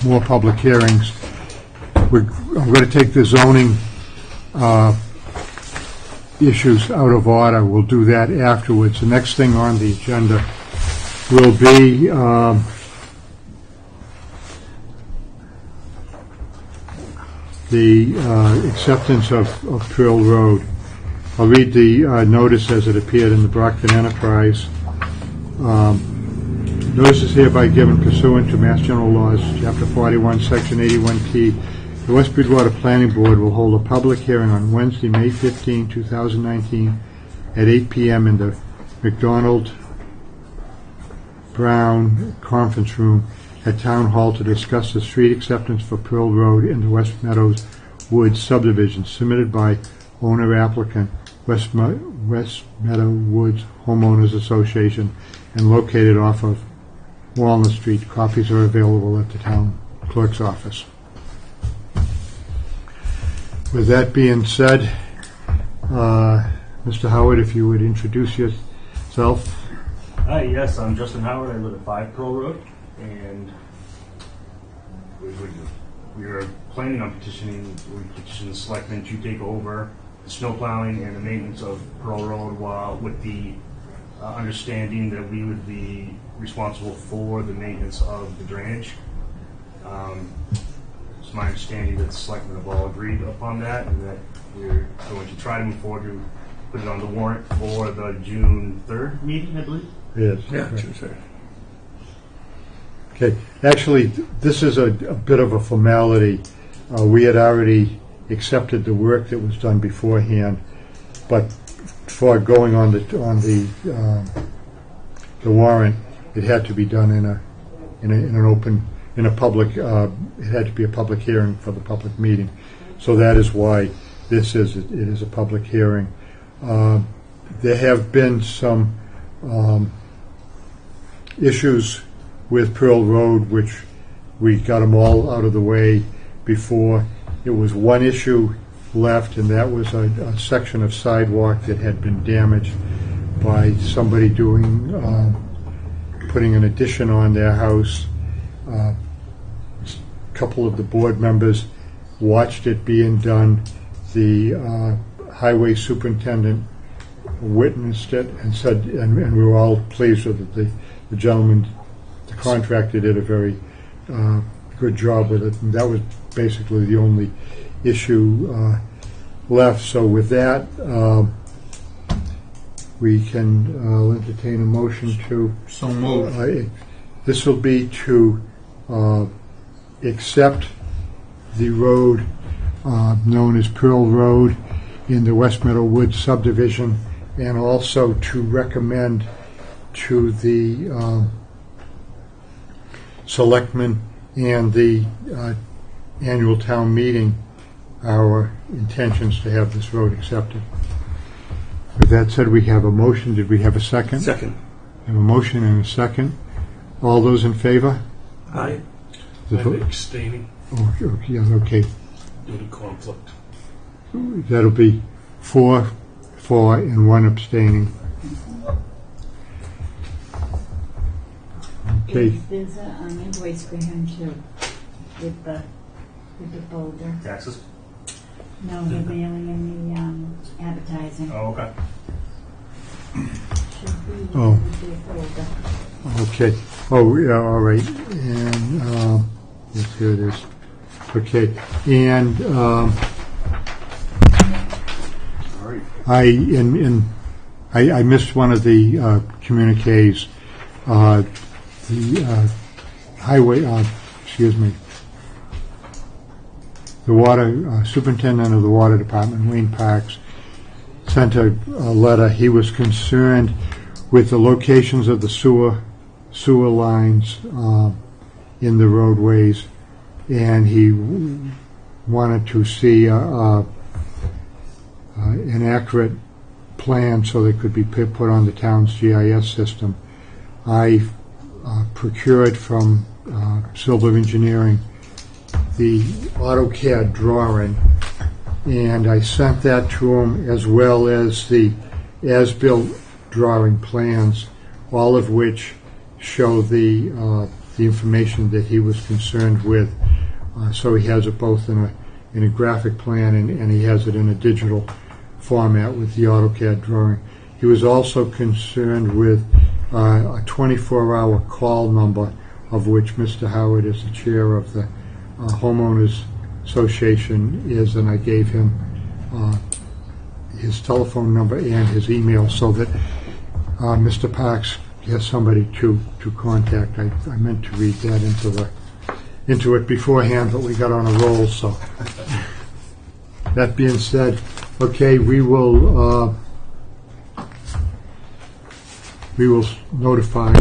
more public hearings. I'm going to take the zoning issues out of order. We'll do that afterwards. The next thing on the agenda will be the acceptance of Pearl Road. I'll read the notice as it appeared in the Brockton Enterprise. Notice is hereby given pursuant to Mass General Laws, Chapter 41, Section 81T. The West Bridgewater Planning Board will hold a public hearing on Wednesday, May 15, 2019, at 8 p.m. in the McDonald Brown Conference Room at Town Hall to discuss the street acceptance for Pearl Road in the West Meadows Woods subdivision submitted by owner applicant West Meadow Woods Homeowners Association and located off of Walnut Street. Copies are available at the town clerk's office. With that being said, Mr. Howard, if you would introduce yourself. Hi, yes, I'm Justin Howard. I live at 5 Pearl Road, and we are planning on petitioning the selectmen to take over the snow plowing and the maintenance of Pearl Road, while with the understanding that we would be responsible for the maintenance of the drainage. It's my understanding that the selectmen have all agreed upon that, and that we're going to try to move forward to put it on the warrant for the June 3rd meeting, I believe. Yes. Yeah, Right. sure. Okay, actually, this is a bit of a formality. We had already accepted the work that was done beforehand, but for going on the warrant, it had to be done in an open, in a public. It had to be a public hearing for the public meeting, so that is why it is a public hearing. There have been some issues with Pearl Road, which we got them all out of the way before. It was one issue left, and that was a section of sidewalk that had been damaged by somebody putting an addition on their house. A couple of the board members watched it being done. The highway superintendent witnessed it and said, and we were all pleased with it. The gentleman, the contractor, did a very good job with it, and that was basically the only issue left. So with that, we can entertain a motion to. So moved. This will be to accept the road known as Pearl Road in the West Meadow Woods subdivision, and also to recommend to the selectmen and the annual town meeting our intentions to have this road accepted. With that said, we have a motion. Did we have a second? Second. We have a motion and a second. All those in favor? Aye. The I'm vote- abstaining Oh, yeah, okay. due to conflict. That'll be 4 for and 1 abstaining. Okay. There's an invoice for him too, with the folder. Taxes? No, the mailing and the advertising. Oh, okay. Should be Oh. with the folder. Okay. Oh, yeah, all right. And, yes, here it is. Okay. And, I missed one of the communiques. The highway, the water superintendent of the water department, Wayne Parks, sent a letter. He was concerned with the locations of the sewer lines in the roadways, and he wanted to see an accurate plan so they could be put on the town's GIS system. I procured from Silver Engineering the AutoCAD drawing, and I sent that to him, as well as the as-built drawing plans, all of which show the information that he was concerned with. So he has it both in a graphic plan and he has it in a digital format with the AutoCAD drawing. He was also concerned with a 24-hour call number, of which Mr. Howard is the chair of the homeowners association is, and I gave him his telephone number and his email so that Mr. Parks has somebody to contact. I meant to read that into it beforehand, but we got on a roll. So that being said, okay, we will notify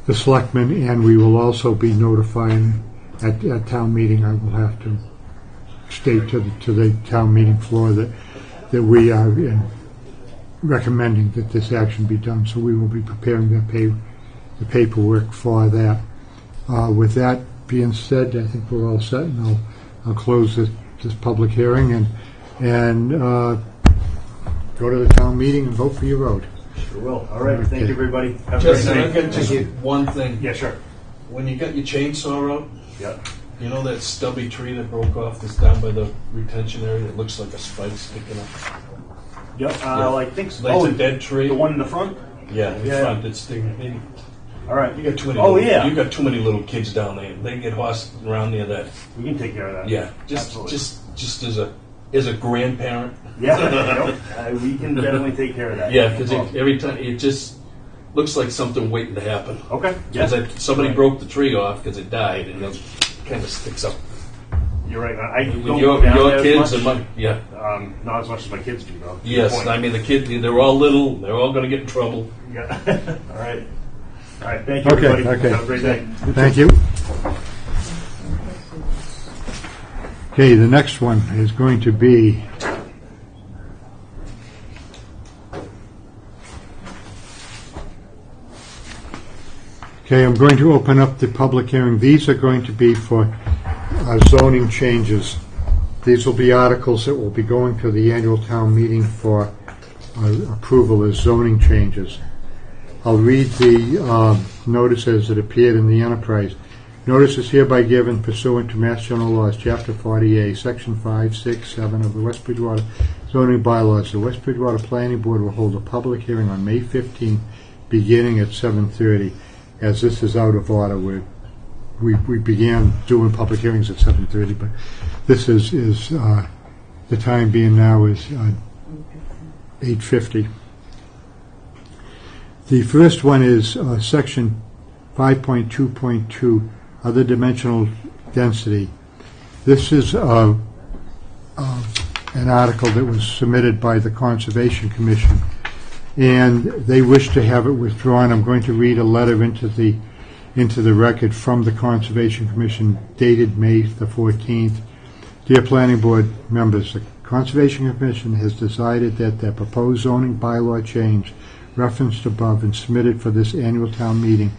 the selectmen, and we will also be notifying at town meeting. I will have to state to the town meeting floor that we are recommending that this action be done. So we will be preparing the paperwork for that. With that being said, I think we're all set, and I'll close this public hearing and go to the town meeting and vote for your road. Sure will. All right. Thank you, everybody. Have a Just, great I night. got just one thing. Yeah, sure. when you got your chainsaw out, Yep. you know that stubby tree that broke off that's down by the retention area? It looks like a spike sticking up. Yep. Yeah. I think so. Like it's a dead tree. The one in the front? Yeah, in Yeah. front. It's sticking. Maybe. All right. You got too many. Oh, little, yeah. You got too many little kids down there. They get horsed around near that. We can take care of that. Yeah. Absolutely. Just as a grandparent. Yeah. Yep. We can definitely take care of that. Yeah, because every time it just looks like something waiting to happen. Okay. Because Yeah. somebody Right. broke the tree off because it died, and it kind of sticks up. You're right. I With don't your go down there as kids much. and my Not as much as my kids do, though. yes, Good point. I mean the kids they're all little, they're all going to get in trouble. Yeah. All right. All right. Thank you, Okay, everybody. okay. Have a great day. Thank you. Okay, the next one is going to be okay, I'm going to open up the public hearing. These are going to be for zoning changes. These will be articles that will be going to the annual town meeting for approval as zoning changes. I'll read the notices that appeared in the Enterprise. Notice is hereby given pursuant to Mass General Laws, Chapter 40A, Section 5, 6, 7 of the West Bridgewater zoning bylaws. The West Bridgewater Planning Board will hold a public hearing on May 15th, beginning at 7:30. As this is out of order, we began doing public hearings at 7:30, but this is the time being now is 8:50. The first one is Section 5.2.2, other dimensional density. This is an article that was submitted by the Conservation Commission, and they wish to have it withdrawn. I'm going to read a letter into the record from the Conservation Commission dated May the 14th. Dear Planning Board members, the Conservation Commission has decided that the proposed zoning bylaw change referenced above and submitted for this annual town meeting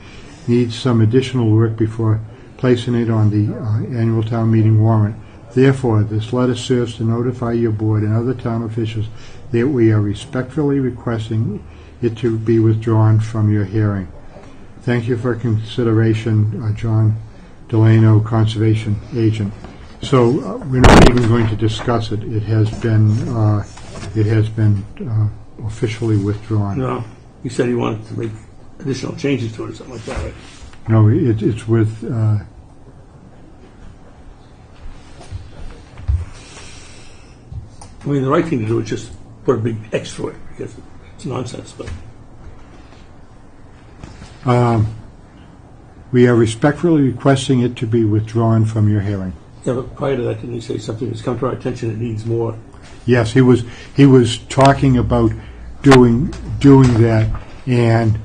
needs some additional work before placing it on the annual town meeting warrant. Therefore, this letter serves to notify your board and other town officials that we are respectfully requesting it to be withdrawn from your hearing. Thank you for consideration, John Delano, Conservation Agent. So we're not even going to discuss it. It has been officially withdrawn. No, he said he wanted to make additional changes to it or something like that, right? No, it's with. I mean, the right thing to do is just put a big X through it because it's nonsense. But We are respectfully requesting it to be withdrawn from your hearing. yeah, but prior to that, didn't he say something that's come to our attention? It needs more. Yes, he was talking about doing that, and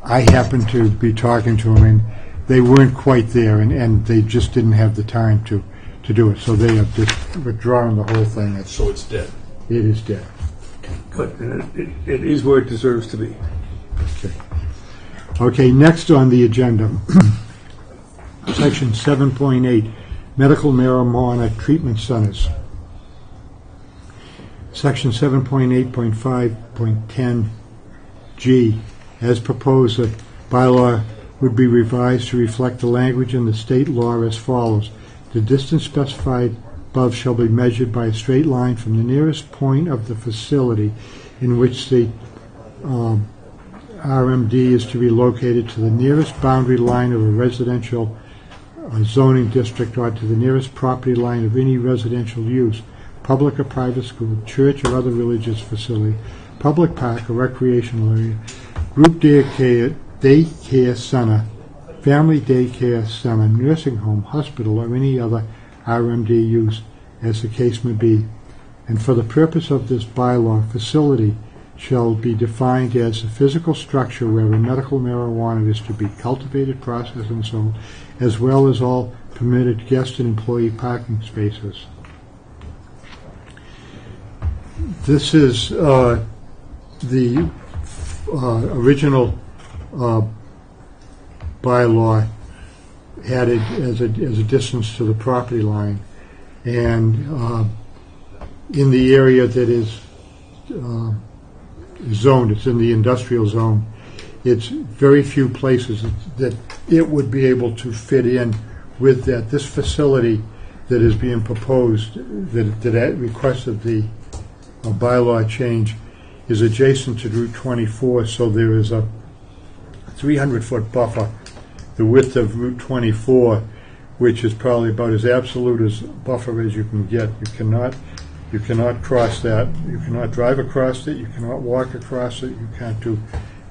I happened to be talking to him, and they weren't quite there, and they just didn't have the time to do it. So they have just withdrawn the whole thing. So it's dead. It is dead. Good, and it is where it deserves to be. Okay, next on the agenda, Section 7.8, Medical Marijuana Treatment Centers. Section 7.8.5.10G, as proposed, the bylaw would be revised to reflect the language in the state law as follows. The distance specified above shall be measured by a straight line from the nearest point of the facility in which the RMD is to be located to the nearest boundary line of a residential zoning district or to the nearest property line of any residential use, public or private school, church or other religious facility, public park or recreational area, group daycare center, family daycare center, nursing home, hospital, or any other RMD use as the case may be. And for the purpose of this bylaw, facility shall be defined as a physical structure where a medical marijuana is to be cultivated, processed, and sold, as well as all permitted guest and employee parking spaces. This is the original bylaw had it as a distance to the property line, and in the area that is zoned, it's in the industrial zone, it's very few places that it would be able to fit in with that. This facility that is being proposed, that requested the bylaw change, is adjacent to Route 24, so there is a 300-foot buffer, the width of Route 24, which is probably about as absolute as buffer as you can get. You cannot cross that. You cannot drive across it. You cannot walk across it. You can't do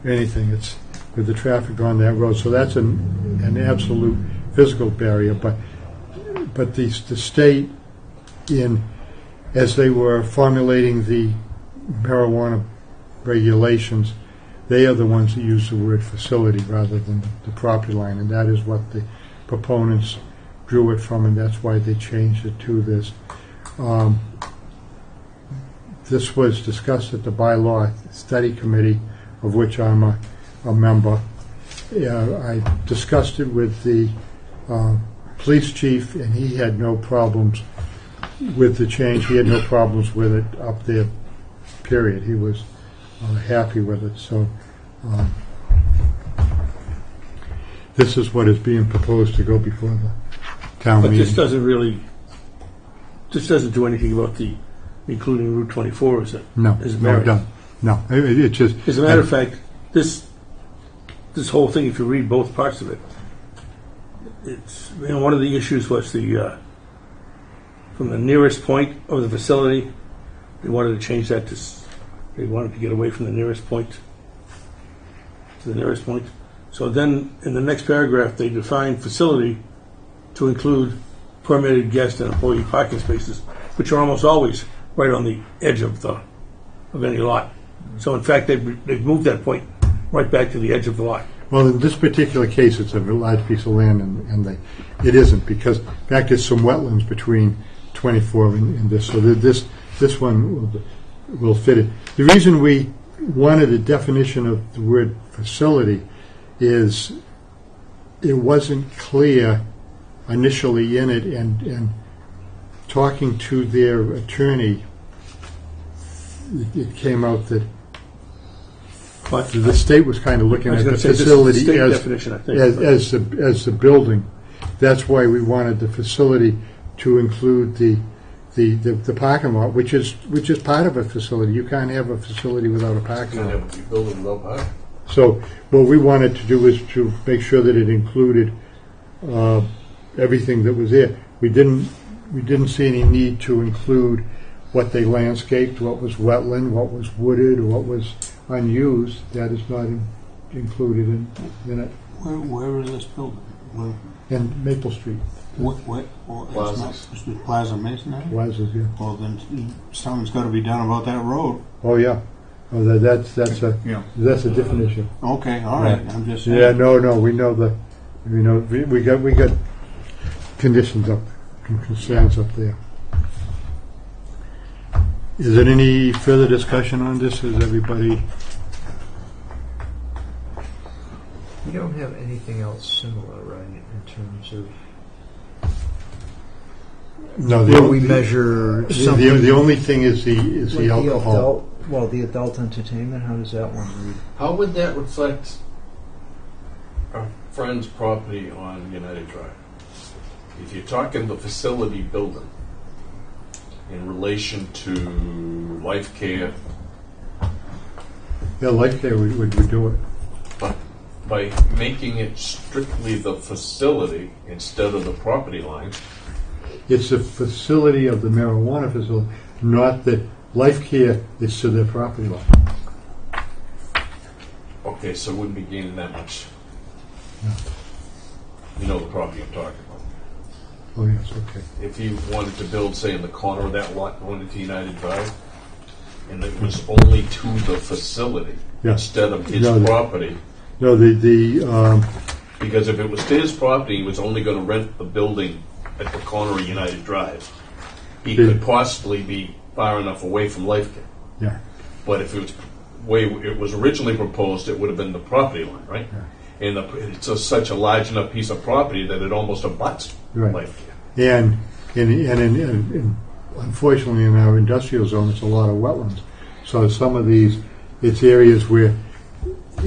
anything. It's with the traffic on that road. So that's an absolute physical barrier. But the state, as they were formulating the marijuana regulations, they are the ones that use the word facility rather than the property line, and that is what the proponents drew it from, and that's why they changed it to this. This was discussed at the bylaw study committee, of which I'm a member. I discussed it with the police chief, and he had no problems with the change. He had no problems with it up there, period. He was happy with it. So this is what is being proposed to go before the town But meeting. this doesn't do anything about the including Route 24, is it? No, Is it no, married? it doesn't. No, it just. As a matter of fact, this whole thing, if you read both parts of it, it's one of the issues was the from the nearest point of the facility. They wanted to change that to. They wanted to get away from the nearest point to the nearest point. So then, in the next paragraph, they define facility to include permitted guest and employee parking spaces, which are almost always right on the edge of any lot. So in fact, they've moved that point right back to the edge of the lot. Well, in this particular case, it's a large piece of land, and it isn't, because in fact there's some wetlands between 24 and this, so this one will fit it. The reason we wanted a definition of the word facility is it wasn't clear initially in it, and talking to their attorney, it came out that the state was kind of looking at the facility as the building. That's why we wanted the facility to include the parking lot, which is part of a facility. You can't have a facility without a parking lot. Can't have a building without parking. So what we wanted to do was to make sure that it included everything that was there. We didn't see any need to include what they landscaped, what was wetland, what was wooded, or what was unused. That is not included in it. Where is this building? And Maple Street. What Plazas. It's the Plaza Masonry? Plazas, yeah. Well, then something's got to be done about that road. Oh, yeah. Oh, that's a different issue. Okay, all right. I'm just saying. Yeah, no, we know we got conditions up, concerns up there. Is there any further discussion on this? Is everybody? You don't have anything else similar, right, in terms of No, where we measure something. the only thing is the alcohol. The adult entertainment, how does that one read? How would that reflect our friend's property on United Drive? If you're talking the facility building in relation to life care, Yeah, Life Care would do it. but by making it strictly the facility instead of the property line, It's the facility of the marijuana facility, not that Life Care is to their property line. okay, so it wouldn't be gaining that much. No. You know the property I'm talking about. Oh, yes, okay. If he wanted to build, say, in the corner of that lot going into United Drive, and it was only to the facility Yeah. instead of his No, property, No, because if it was to his property, he was only going to rent the building at the corner of United Drive. He could possibly be far enough away from Life Care. yeah, But if it was way it was originally proposed, it would have been the property line, right? Yeah. And it's such a large enough piece of property that it almost abuts Right. Life Care. and unfortunately in our industrial zone, it's a lot of wetlands. So some of these, it's areas where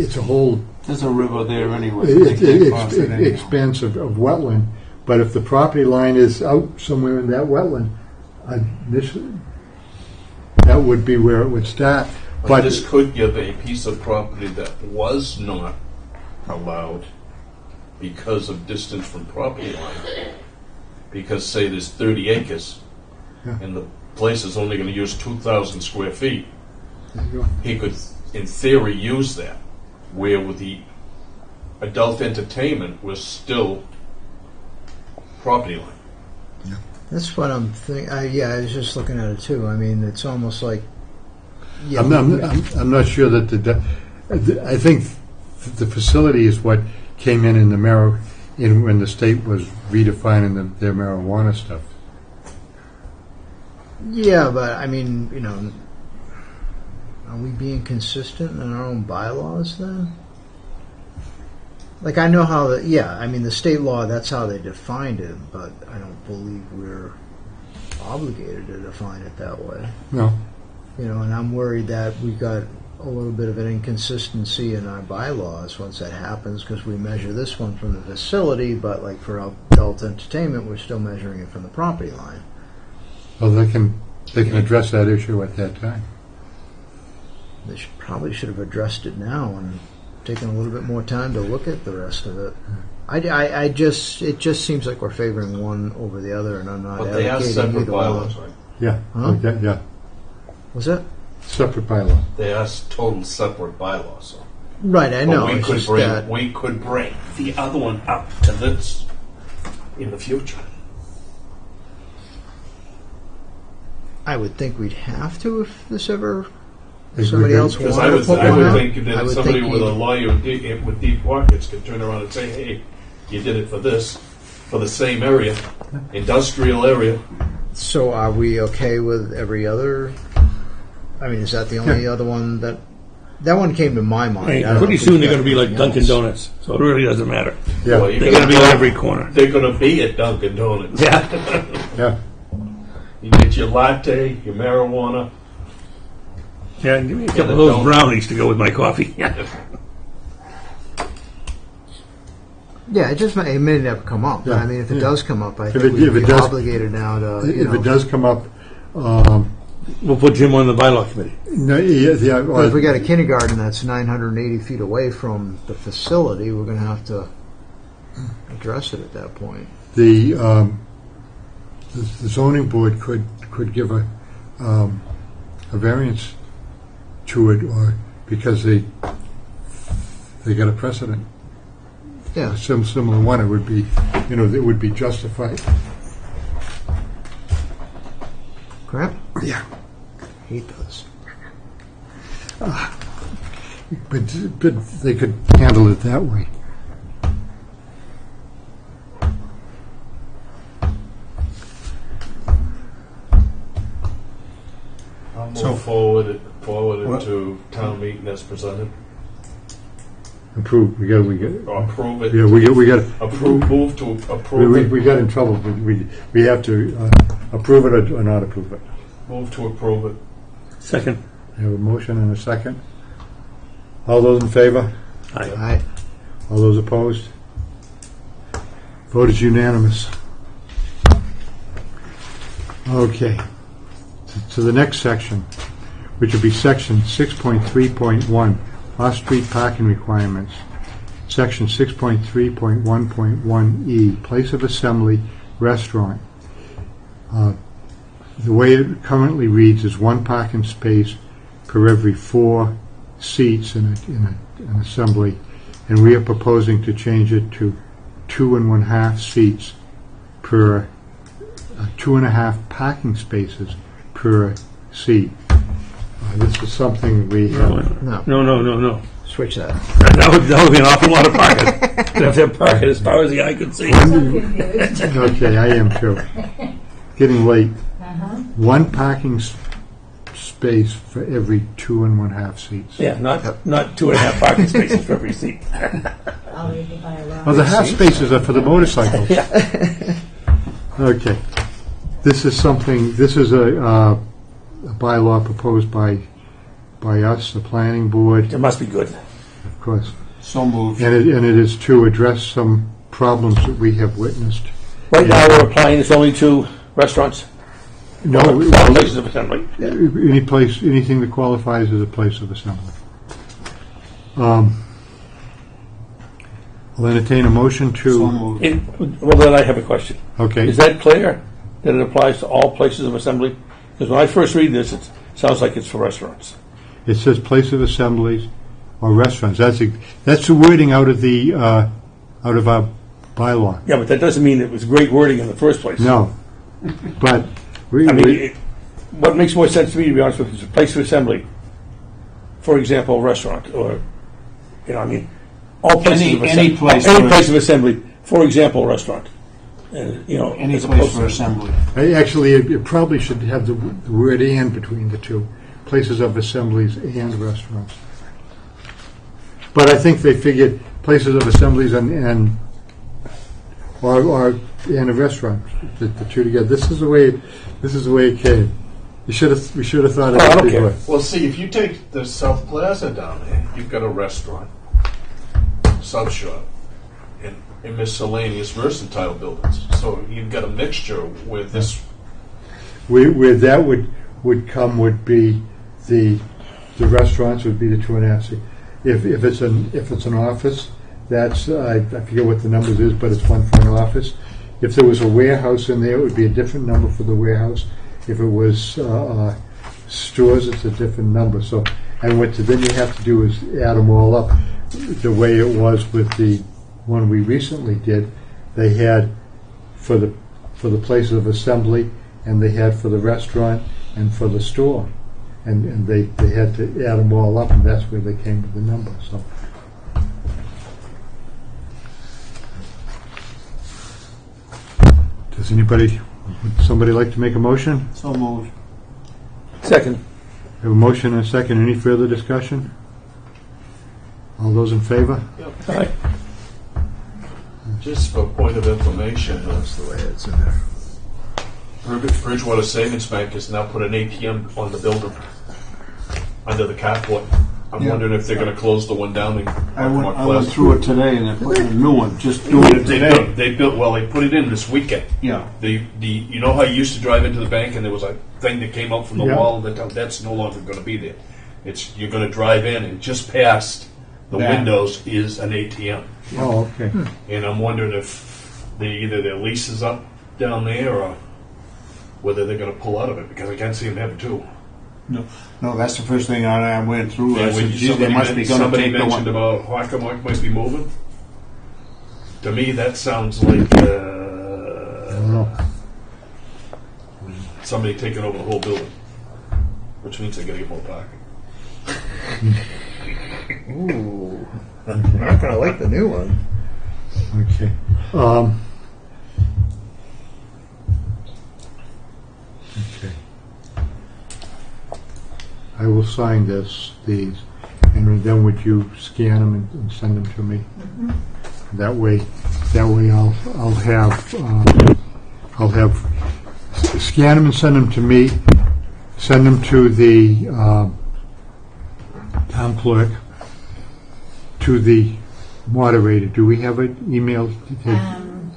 it's a whole There's a river there anyway. They can't cross it anyhow. expanse of wetland. But if the property line is out somewhere in that wetland, that would be where it would start. But this could give a piece of property that was not allowed because of distance from property line. Because say there's 30 acres Yeah. and the place is only going to use 2,000 square feet. There you go. He could, in theory, use that. Where with the adult entertainment was still property line. That's what I'm thinking. Yeah, I was just looking at it too. I mean, it's almost like. Yeah, I'm not sure that I think the facility is what came in the when the state was redefining their marijuana stuff. Yeah, but I mean, are we being consistent in our own bylaws then? Like, I know how the state law, that's how they defined it, but I don't believe we're obligated to define it that way. No. And I'm worried that we've got a little bit of an inconsistency in our bylaws once that happens, because we measure this one from the facility, but like for adult entertainment, we're still measuring it from the property line. Well, they can address that issue at that time. They probably should have addressed it now and taken a little bit more time to look at the rest of it. It just seems like we're favoring one over the other, and I'm not But they are advocating separate either bylaws, one. right? Yeah. Huh? Yeah. Was that? Separate bylaw. They are total separate bylaws. So. Right, I know. But It's just that we could bring the other one up to this in the future. I would think we'd have to if this ever If somebody we- else Because wanted I to put would one out. think I that would somebody think with a you'd- lawyer with deep pockets could turn around and say, hey, you did it for this, for the same area, industrial area. So are we okay with every other? I mean, is that the only other one that one came to my mind? I don't Pretty think soon we've they're got going to be like anything Dunkin' else. Donuts, so it really doesn't matter. Yeah. Well, you're They're going to be gonna- on every corner. They're going to be at Dunkin' Donuts. Yeah. Yeah. You get your latte, your marijuana. Yeah, give me a couple of those brownies to go with my coffee. Yeah, it may never come up. Yeah, I mean, if it yeah. does come up, I If think it- we'd if it be does- obligated now to. If it does come up, We'll put Jim on the bylaw committee. no, yeah. But if we got a kindergarten that's 980 feet away from the facility, we're going to have to address it at that point. the zoning board could give a variance to it, or because they got a precedent. Yeah. Some similar one, it would be, it would be justified. Crap. Yeah. Hate those. But they could handle it that way. I'll move So- forward it What? to town meeting as presented. Approve. We got. Or approve it. Yeah, we got. Move to approve it. We got in trouble. We have to approve it or not approve it. Move to approve it. Second. We have a motion and a second. All those in favor? Aye. All those opposed? Vote is unanimous. Okay. To the next section, which would be section 6.3.1, off-street parking requirements. Section 6.3.1.1E, place of assembly, restaurant. The way it currently reads is one parking space per every 4 seats in an assembly, and we are proposing to change it to 2 1/2 seats per 2.5 parking spaces per seat. This is something we have. No. No. Switch that. That would be an awful lot of parking. You'd have to have parking as far as the eye could see. Okay, I am too. Getting late. One parking space for every 2 1/2 seats. Yeah, not 2.5 parking spaces for every seat. I'll read the bylaw. Well, the half spaces are for the motorcycles. Okay. This is a bylaw proposed by us, the planning board. It must be good. of course. So moved. And it is to address some problems that we have witnessed. Right now, we're applying this only to restaurants, No, or places of assembly. anything that qualifies as a place of assembly. I'll entertain a motion So to, moved. Well, then I have a question. okay, Is that clear, that it applies to all places of assembly? Because when I first read this, it sounds like it's for restaurants. it says place of assemblies or restaurants. That's the wording out of our bylaw. Yeah, but that doesn't mean it was great wording in the first place. No, but I mean, what makes more sense to me, to be honest with you, is a place of assembly. For example, a restaurant, or, I mean, all places Any- of assembly. any place Any for- place of assembly. For example, a restaurant. And, Any as place opposed for to- assembly. actually, it probably should have the word "and" between the two, places of assemblies and restaurants. But I think they figured places of assemblies and a restaurant, the two together. This is the way it came. We should have thought of Oh, I it don't before. care. Well, see, if you take the South Plaza down there, you've got a restaurant, South Shore, and miscellaneous versatile buildings. So you've got a mixture with this. Where that would come would be the restaurants would be the 2.5. If it's an office, that's I forget what the numbers is, but it's one for an office. If there was a warehouse in there, it would be a different number for the warehouse. If it was stores, it's a different number. So, and then you have to do is add them all up. The way it was with the one we recently did, they had for the place of assembly, and they had for the restaurant and for the store, and they had to add them all up, and that's where they came to the number. So. Would somebody like to make a motion? So moved. Second. We have a motion and a second. Any further discussion? All those in favor? Aye. Just for point of information, That's the way it's in there. Bridgewater Savings Bank has now put an ATM on the building under the carport. I'm Yeah. wondering if they're going to close the one down in I went Plaza. through it today, and they're putting a new one, just doing it today. They put it in this weekend. Yeah. You know how you used to drive into the bank and there was a thing that came out from the Yeah. wall that's no longer going to be there. You're going to drive in and just past the That. windows is an ATM. Oh, okay. And I'm wondering if either their lease is up down there or whether they're going to pull out of it, because I can't see them having two. No, that's the first thing I went through. I And said, when geez, they must be going to somebody take the mentioned one. about Hockomock might be moving. To me, that sounds like I don't know. somebody taking over the whole building, which means they're going to get more parking. Ooh. I'm not going to like the new one. Okay. Okay. I will sign these, and then would you scan them and send them to me? That way I'll have scan them and send them to me. Send them to the town clerk, to the moderator. Do we have an email?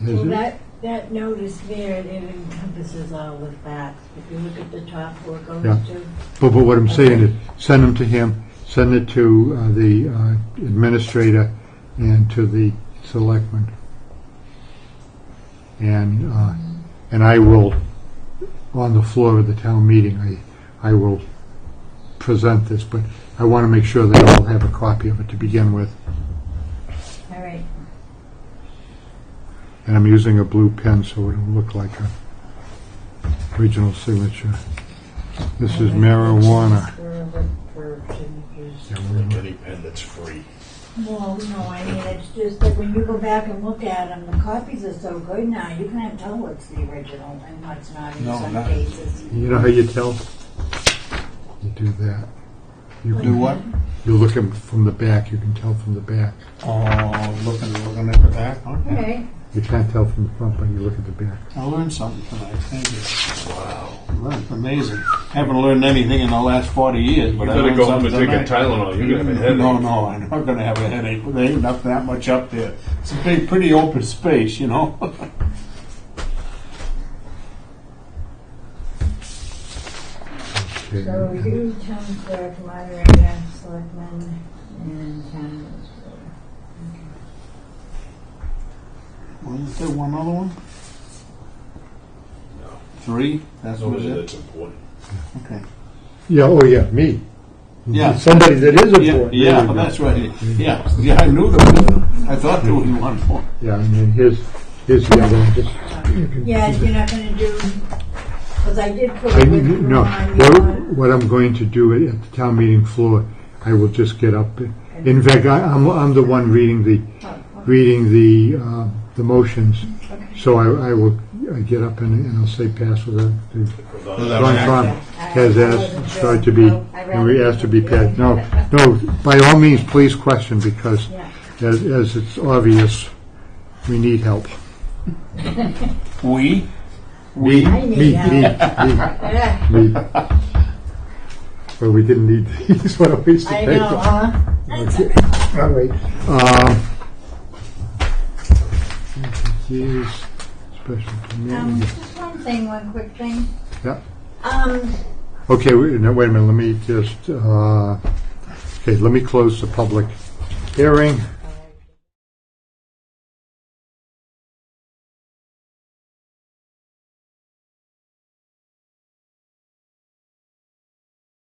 Well, that notice there, it encompasses all of that. If you look at the top where it goes Yeah. to. But what I'm saying is, send them to him, send it to the administrator and to the selectman. And I will, on the floor of the town meeting, I will present this, but I want to make sure they all have a copy of it to begin with. All right. And I'm using a blue pen so it'll look like a original signature. This is marijuana. For signatures. Like any pen that's free. Well, no, I mean, it's just that when you go back and look at them, the copies are so good now, you can't tell what's the original and what's not in No, some not- cases. You know how you tell? You do that. You Do what? You look at from the back. You can tell from the back. Oh, looking at the back. Okay. Okay. You can't tell from the front, but you look at the back. I learned something tonight. Thank you. Wow. That's amazing. Haven't learned anything in the last 40 years, but You I better learned go home and something take a tonight. Tylenol. You're gonna have a headache. No, I'm not going to have a headache. There ain't not that much up there. It's a big, pretty open space, you know. Okay. So you, town clerk, moderator, selectman, and town administrator. Wasn't there one other one? No. 3? That's what Nobody it that's is? important. Okay. Yeah, oh yeah, me. Yeah. Somebody that is Yeah, important. yeah, There you go. that's right. Yeah, I knew there was. I thought there was one more. Yeah, and then here's the other one. Just, Yeah, you're not gonna do, because I did put I, it with no, on your. what I'm going to do at the town meeting floor, I will just get up. In fact, I'm the one reading the motions. So I will get up and I'll say pass with the John Trump has asked started to be, and we asked to be passed. No, by all means, please question, because as it's obvious, we need help. We? Me. I need help. Me. Well, we didn't need these. What a waste of I paper. know, huh? Okay. All right. Here's special committee. Just one quick thing. Yeah. Um, Okay, now, wait a minute. Let me just. Okay, let me close the public hearing.